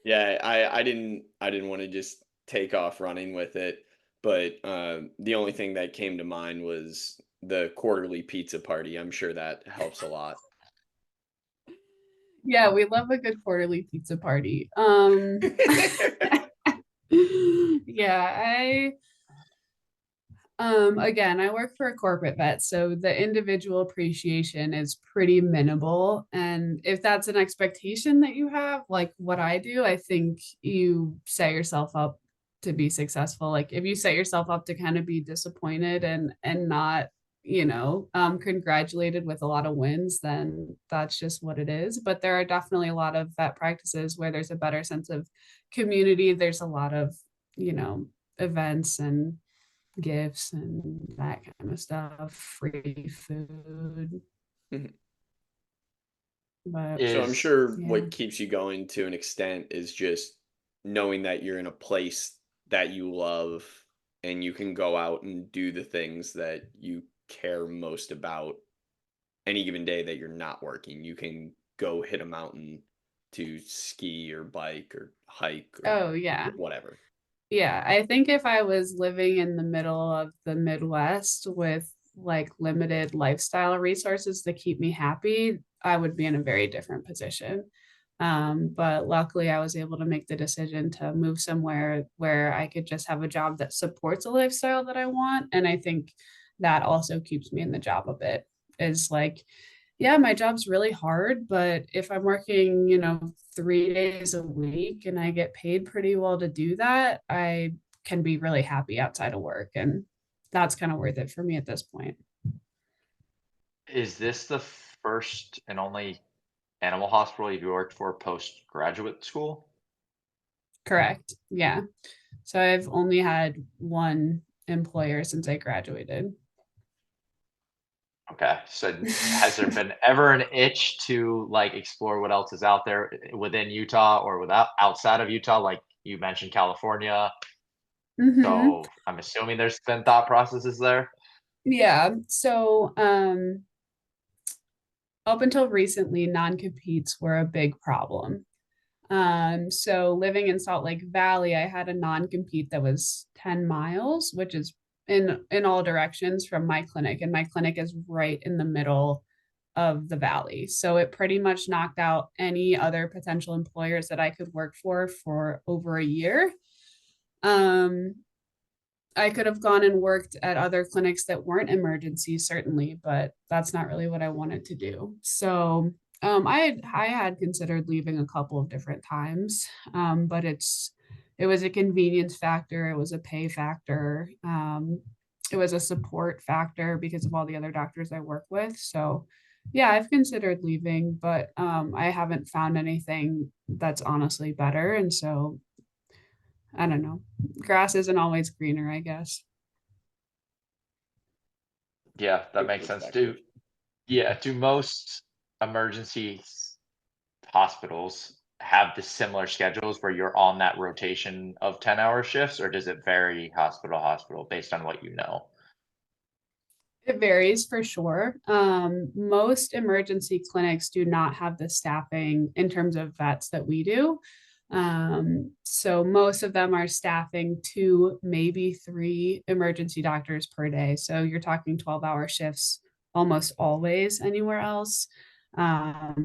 Yeah, I didn't want to just take off running with it, but the only thing that came to mind was the quarterly pizza party. I'm sure that helps a lot. Yeah, we love a good quarterly pizza party. Yeah, again, I work for a corporate vet, so the individual appreciation is pretty minimal. And if that's an expectation that you have, like what I do, I think you set yourself up to be successful. Like if you set yourself up to kind of be disappointed and not, congratulated with a lot of wins, then that's just what it is. But there are definitely a lot of vet practices where there's a better sense of community. There's a lot of, events and gifts and that kind of stuff, free food. Mhm. But So I'm Is sure yeah. what keeps you going to an extent is just knowing that you're in a place that you love and you can go out and do the things that you care most about any given day that you're not working. You can go hit a mountain to ski or bike or hike or Oh yeah. whatever. Yeah. I think if I was living in the middle of the Midwest with like limited lifestyle resources to keep me happy, I would be in a very different position. But luckily, I was able to make the decision to move somewhere where I could just have a job that supports a lifestyle that I want. And I think that also keeps me in the job a bit. Is like, yeah, my job's really hard, but if I'm working, 3 days a week and I get paid pretty well to do that, I can be really happy outside of work. And that's kind of worth it for me at this point. is this the first and only animal hospital you've worked for postgraduate school? Correct. Yeah. So I've only had one employer since I graduated. Okay. So has there been ever an itch to like explore what else is out there within Utah or without outside of Utah? Like you mentioned California. Hmm. So I'm assuming there's been thought processes there. Yeah. So up until recently, non-competes were a big problem. So living in Salt Lake Valley, I had a non-compete that was 10 miles, which is in all directions from my clinic. And my clinic is right in the middle of the valley. So it pretty much knocked out any other potential employers that I could work for over a year. Um, I could have gone and worked at other clinics that weren't emergency, certainly, but that's not really what I wanted to do. So I had considered leaving a couple of different times, but it was a convenience factor, it was a pay factor, it was a support factor because of all the other doctors I work with. So yeah, I've considered leaving, but I haven't found anything that's honestly better, and so I don't know. Grass isn't always greener, I guess. Yeah, that Good makes sense. perspective. Do most emergency hospitals have the similar schedules where you're on that rotation of 10-hour shifts, or does it vary hospital to hospital based on what you know? It varies for sure. Most emergency clinics do not have the staffing in terms of vets that we do. So most of them are staffing two, maybe three emergency doctors per day. So you're talking 12-hour shifts almost always anywhere else.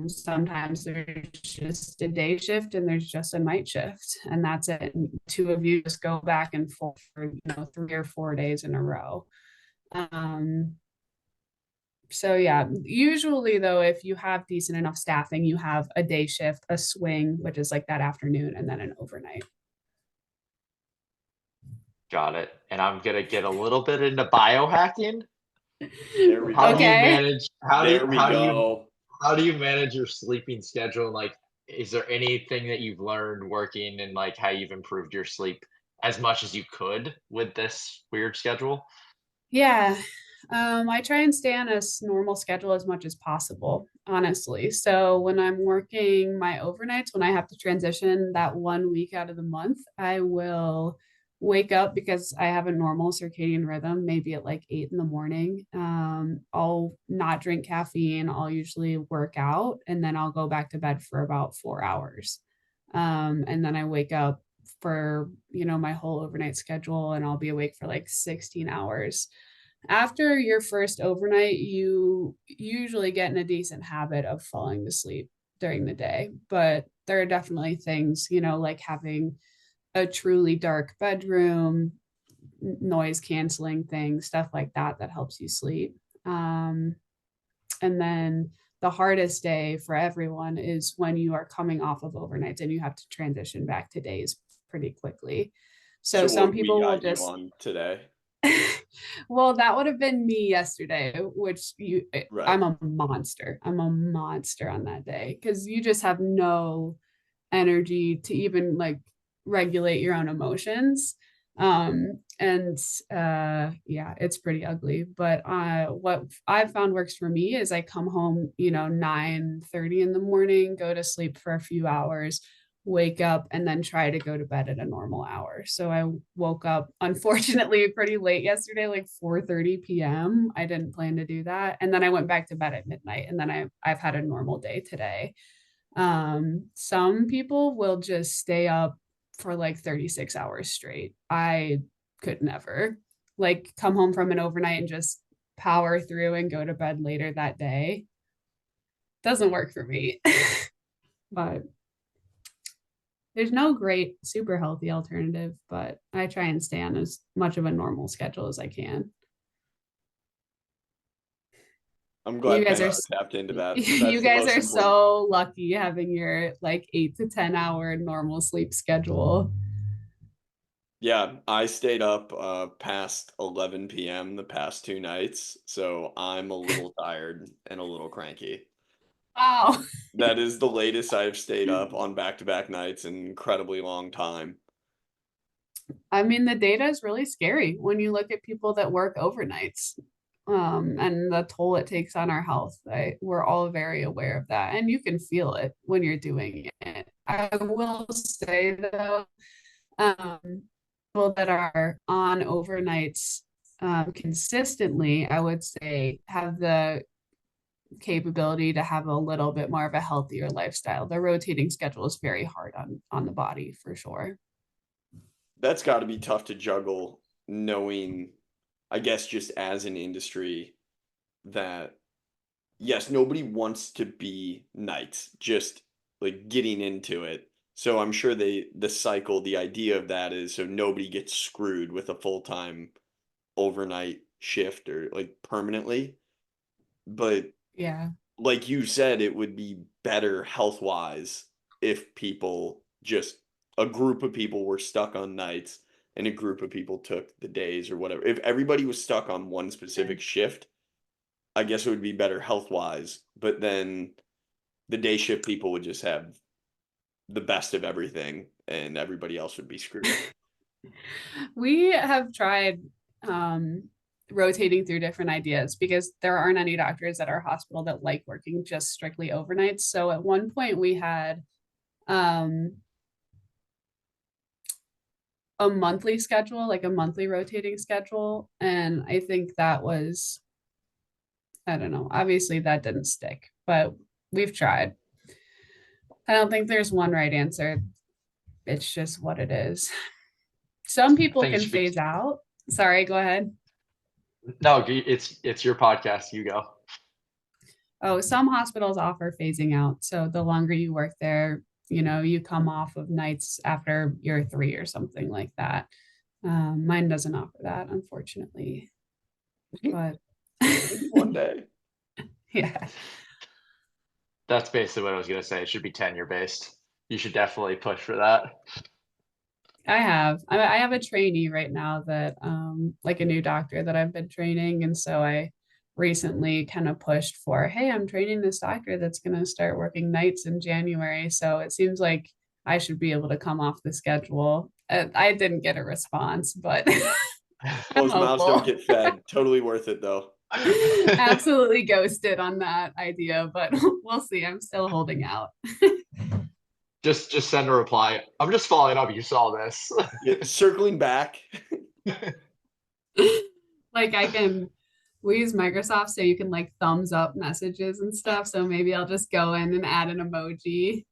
Sometimes there's just a day shift and there's just a night shift, and that's it. And two of you just go back and forth for 3 or 4 days in a row. Um, so yeah, usually though, if you have decent enough staffing, you have a day shift, a swing, which is like that afternoon, and then an overnight. Got it. And I'm gonna get a little bit into biohacking. There we How do you go. Okay. manage how do you There we how do you go. how do you manage your sleeping schedule? Like, is there anything that you've learned working and like how you've improved your sleep as much as you could with this weird schedule? Yeah. I try and stay on a normal schedule as much as possible, I try and stay on a normal schedule as much as possible, honestly. So when I'm working my overnights, when I have to transition that 1 week out of the month, I will wake up because I have a normal circadian rhythm, maybe at like 8 in the morning. I'll not drink caffeine. I'll usually work out and then I'll go back to bed for about 4 hours. And then I wake up for, my whole overnight schedule and I'll be awake for like 16 hours. After your first overnight, you usually get in a decent habit of falling to sleep during the day. But there are definitely things, like having a truly dark bedroom, noise canceling things, stuff like that, that helps you sleep. And then the hardest day for everyone is when you are coming off of overnights and you have to transition back to days pretty quickly. So some what we people will got you just on today. well, that would have been me yesterday, which Right. I'm a monster. I'm a monster on that day because you just have no energy to even like regulate your own emotions. And Yeah, it's pretty ugly. But what I've found works for me is I come home, 9:30 in the morning, go to sleep for a few hours, wake up and then try to go to bed at a normal hour. So I woke up unfortunately pretty late yesterday, like 4:30 p.m. I didn't plan to do that. And then I went back to bed at midnight and then I've had a normal day today. Some people will just stay up for like 36 hours straight. I could never like come home from an overnight and just power through and go to bed later that day. Doesn't work for me. But there's no great super healthy alternative, but I try and stay on as much of a normal schedule as I can. I'm You glad guys are Banko tapped into that. you That's the guys most are important. so lucky having your like 8 to 10 hour normal sleep schedule. Yeah, I stayed up past 11 p.m. the past 2 nights, so I'm a little tired and a little cranky. Wow. That is the latest I've stayed up on back-to-back nights in an incredibly long time. I mean, the data is really scary when you look at people that work overnights, and the toll it takes on our health. We're all very aware of that, and you can feel it when you're doing it. I will say though, people that are on overnights consistently, I would say, have the capability to have a little bit more of a healthier lifestyle. The rotating schedule is very hard on the body for sure. That's got to be tough to juggle, knowing, I guess, just as an industry that, yes, nobody wants to be nights, just like getting into it. So I'm sure the cycle, the idea of that is so nobody gets screwed with a full-time overnight shift or like permanently. But Yeah. like you said, it would be better health wise if people just a group of people were stuck on nights and a group of people took the days or whatever. If everybody was stuck on one specific shift, I guess it would be better health wise. But then the day shift people would just have the best of everything and everybody else would be screwed. We have tried um, rotating through different ideas because there aren't any doctors at our hospital that like working just strictly overnights. So at one point we had um, a monthly schedule, like a monthly rotating schedule. And I think that was, I don't know, obviously that didn't stick, but we've tried. I don't think there's one right answer. It's just what it is. Some I people think it can should be phase out. Sorry, go ahead. no, it's your podcast. You go. Oh, some hospitals offer phasing out. So the longer you work there, you come off of nights after year 3 or something like that. Mine doesn't offer that, unfortunately. But Maybe one day. yeah, That's basically what I was gonna say. It should be tenure based. You should definitely push for that. I have a trainee right now that like a new doctor that I've been training. And so I recently kind of pushed for, hey, I'm training this doctor that's going to start working nights in January. So it seems like I should be able to come off the schedule. I didn't get a response, but I'm Closed mouths don't hopeful. get fed. Totally worth it though. Absolutely ghosted on that idea, but we'll see. I'm still holding out. Just send a reply. I'm just following up. You saw this. Yeah, circling back. Like we use Microsoft so you can like thumbs up messages and stuff. So maybe I'll just go in and add an emoji.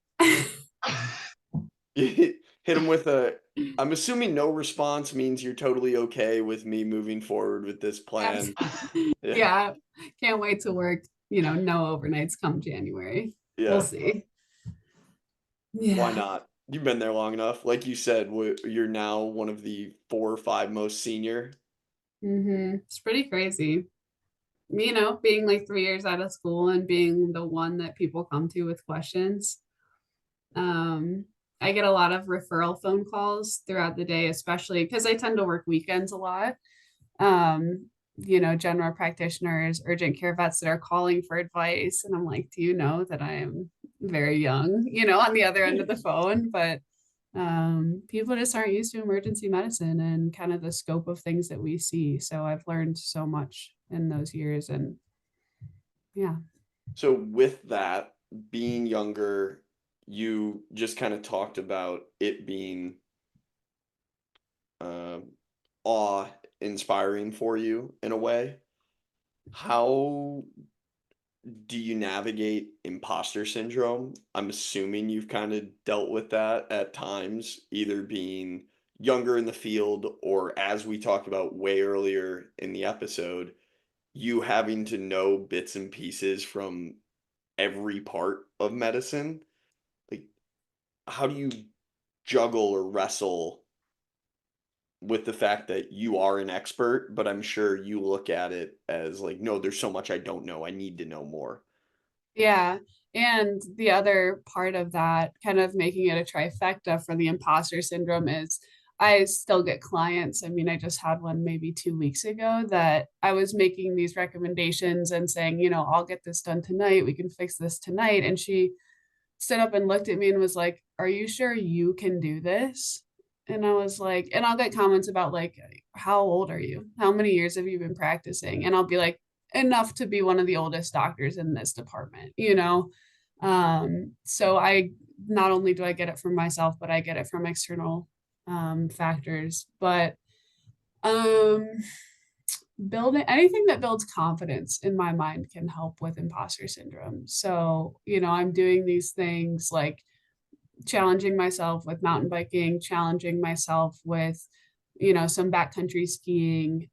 Hit him with a. I'm assuming no response means you're totally okay with me moving forward with this plan. Yeah. Yeah, can't wait to work, no overnights come January. We'll Yeah. see. Why Yeah. not? You've been there long enough. Like you said, you're now one of the 4 or 5 most senior. It's pretty crazy. Being like 3 years out of school and being the one that people come to with questions. Um, I get a lot of referral phone calls throughout the day, especially because I tend to work weekends a lot. Um, General practitioners, urgent care vets that are calling for advice. And I'm like, do you know that I am very young, on the other end of the phone? But people just aren't used to emergency medicine and kind of the scope of things that we see. So I've learned so much in those years. And yeah. So with that, being younger, you just kind of talked about it being awe inspiring for you in a way. How do you navigate imposter syndrome? I'm assuming you've kind of dealt with that at times, either being younger in the field or, as we talked about way earlier in the episode, you having to know bits and pieces from every part of medicine. Like, how do you juggle or wrestle with the fact that you are an expert, but I'm sure you look at it as like, no, there's so much I don't know. I need to know more. Yeah. And the other part of that, kind of making it a trifecta for the imposter syndrome, is I still get clients. I mean, I just had one maybe 2 weeks ago that I was making these recommendations and saying, I'll get this done tonight. We can fix this tonight. And she stood up and looked at me and was like, are you sure you can do this? And I was like, and I'll get comments about like, how old are you? How many years have you been practicing? And I'll be like, enough to be one of the oldest doctors in this department. So I not only do I get it from myself, but I get it from external factors. But um building anything that builds confidence in my mind can help with imposter syndrome. So, I'm doing these things like challenging myself with mountain biking, challenging myself with, some backcountry skiing,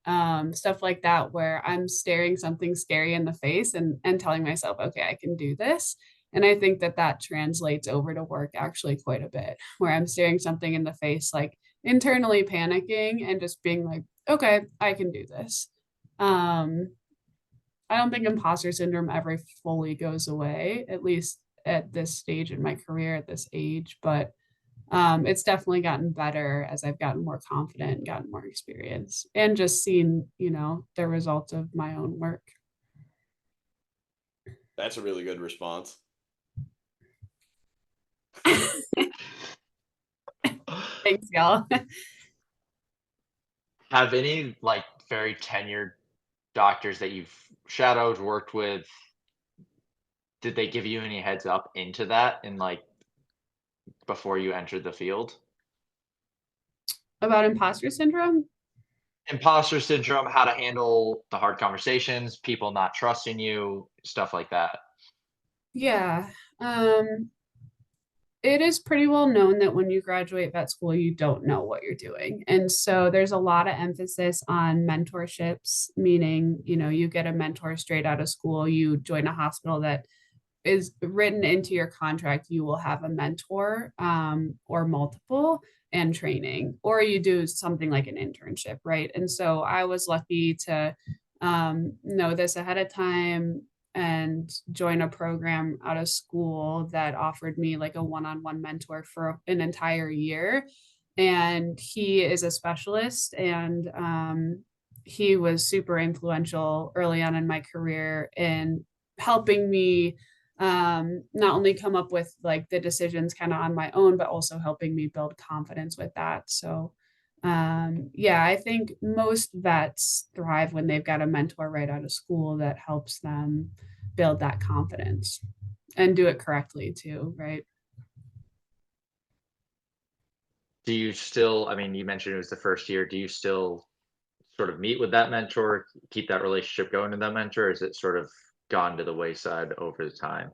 stuff like that, where I'm staring something scary in the face and telling myself, okay, I can do this. And I think that that translates over to work actually quite a bit, where I'm staring something in the face, like internally panicking and just being like, okay, I can do this. Um, I don't think imposter syndrome ever fully goes away, at least at this stage in my career, at this age, but it's definitely gotten better as I've gotten more confident, gotten more experience, and just seen, the results of my own work. That's a really good response. Thanks, y'all. Have any like very tenured doctors that you've shadowed, worked with, did they give you any heads up into that and like before you entered the field? About imposter syndrome? Imposter syndrome, how to handle the hard conversations, people not trusting you, stuff like that. Yeah. It is pretty well known that when you graduate vet school, you don't know what you're doing. And so there's a lot of emphasis on mentorships, meaning, you get a mentor straight out of school, you join a hospital that is written into your contract, you will have a mentor or multiple and training, or you do something like an internship, right? And so I was lucky to know this ahead of time and join a program out of school that offered me like a one-on-one mentor for an entire year. And he is a specialist, and he was super influential early on in my career in helping me not only come up with like the decisions kind of on my own, but also helping me build confidence with that. So Yeah, I think most vets thrive when they've got a mentor right out of school that helps them build that confidence and do it correctly too, right? Do you still, I mean, you mentioned it was the first year. Do you still sort of meet with that mentor, keep that relationship going to that mentor? Or is it sort of gone to the wayside over the time?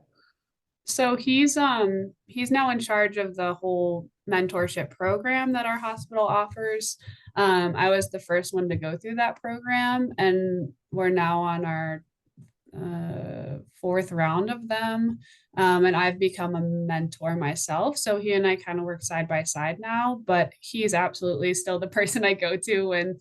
So he's now in charge of the whole mentorship program that our hospital offers. I was the first one to go through that program, and we're now on our fourth round of them. And I've become a mentor myself. So he and I kind of work side by side now, but he's absolutely still the person I go to when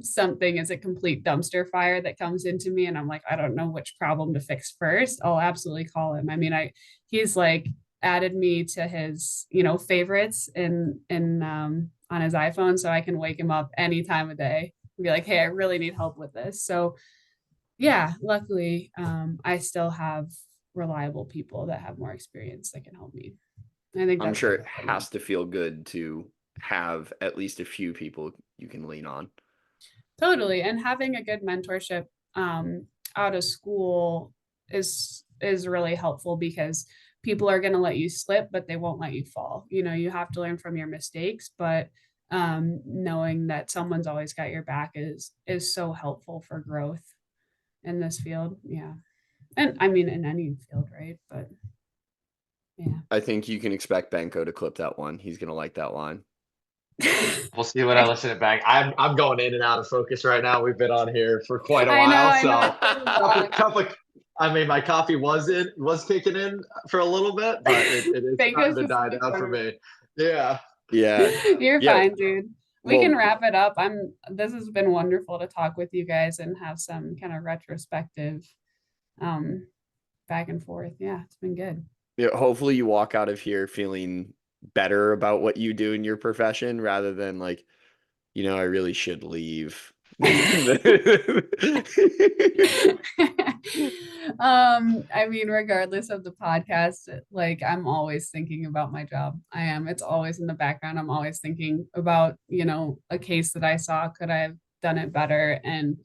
something is a complete dumpster fire that comes into me and I'm like, I don't know which problem to fix first. I'll absolutely call him. I mean, he's like added me to his, favorites in on his iPhone so I can wake him up any time of day and be like, hey, I really need help with this. So yeah, luckily, I still have reliable people that have more experience that can help me. I think I'm that's sure really it important. has to feel good to have at least a few people you can lean on. Totally. And having a good mentorship out of school is really helpful because people are going to let you slip, but they won't let you fall. You have to learn from your mistakes, but knowing that someone's always got your back is so helpful for growth in this field. Yeah. And I mean in any field, right? But yeah. I think you can expect Banko to clip that one. He's gonna like that line. We'll see when I listen it back. I'm going in and out of focus right now. We've been on here for quite a while, I know so it's been a couple long. couple. I mean, my coffee was kicking in for a little bit, but it is starting Banko's to just in die the down for corner. me. Yeah. Yeah. You're Yeah. fine, dude. We can Well, wrap it up. This has been wonderful to talk with you guys and have some kind of retrospective um back and forth. Yeah, it's been good. yeah, hopefully you walk out of here feeling better about what you do in your profession rather than like, I really should leave. I mean, regardless of the podcast, like I'm always thinking about my job. I am. It's always in the background. I'm always thinking about, a case that I saw. Could I have done it better? And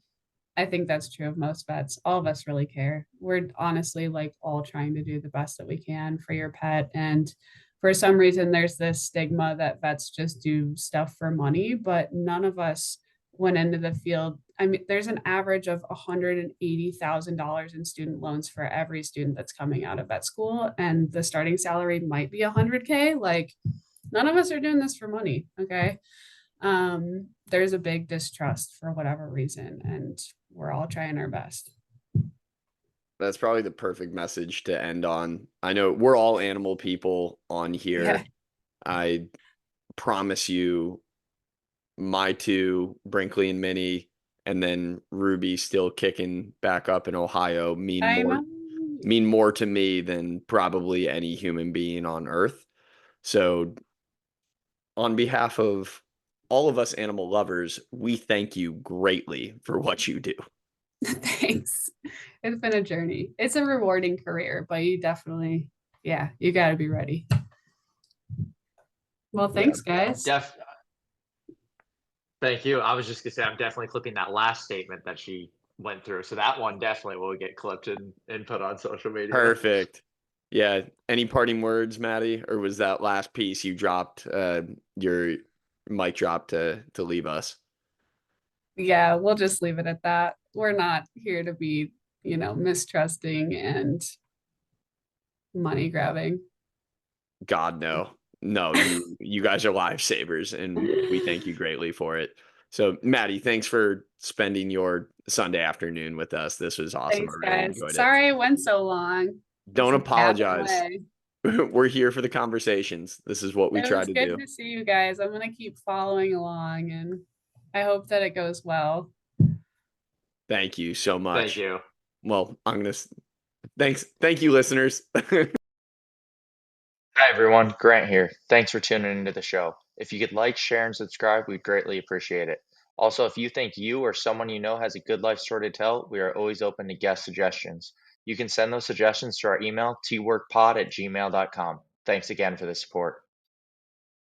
I think that's true of most vets. All of us really care. We're honestly like all trying to do the best that we can for your pet. And for some reason, there's this stigma that vets just do stuff for money, but none of us went into the field. I mean, there's an average of $180,000 in student loans for every student that's coming out of vet school, and the starting salary might be 100K. Like, none of us are doing this for money. Okay. There's a big distrust for whatever reason, and we're all trying our best. That's probably the perfect message to end on. I know we're all animal people on Yeah. here. I promise you, my two, Brinkley and Minnie, and then Ruby still kicking back up in Ohio I know. mean more to me than probably any human being on earth. So on behalf of all of us animal lovers, we thank you greatly for what you do. Thanks. It's been a journey. It's a rewarding career, but you definitely, yeah, you got to be ready. Well, Yeah. thanks, guys. Thank you. I was just gonna say I'm definitely clipping that last statement that she went through. So that one definitely will get clipped and put on social media. Perfect. Yeah. Any parting words, Maddie? Or was that last piece you dropped, your mic drop to leave us? Yeah, we'll just leave it at that. We're not here to be, mistrusting and money grabbing. God, no. No, you guys are lifesavers, and we thank you greatly for it. So, Maddie, thanks for spending your Sunday afternoon with us. This was awesome. I Thanks, really guys. enjoyed it. Sorry it went so long. Don't Just yapping apologize. away. We're here for the conversations. This is what we It try was to good do. to see you guys. I'm gonna keep following along and I hope that it goes well. Thank you so much. Thank you. Well, thank you, listeners. Hi everyone, Grant here. Thanks for tuning into the show. If you could like, share, and subscribe, we'd greatly appreciate it. Also, if you think you or someone you know has a good life story to tell, we are always open to guest suggestions. You can send those suggestions to our email, tworkpod@gmail.com. Thanks again for the support.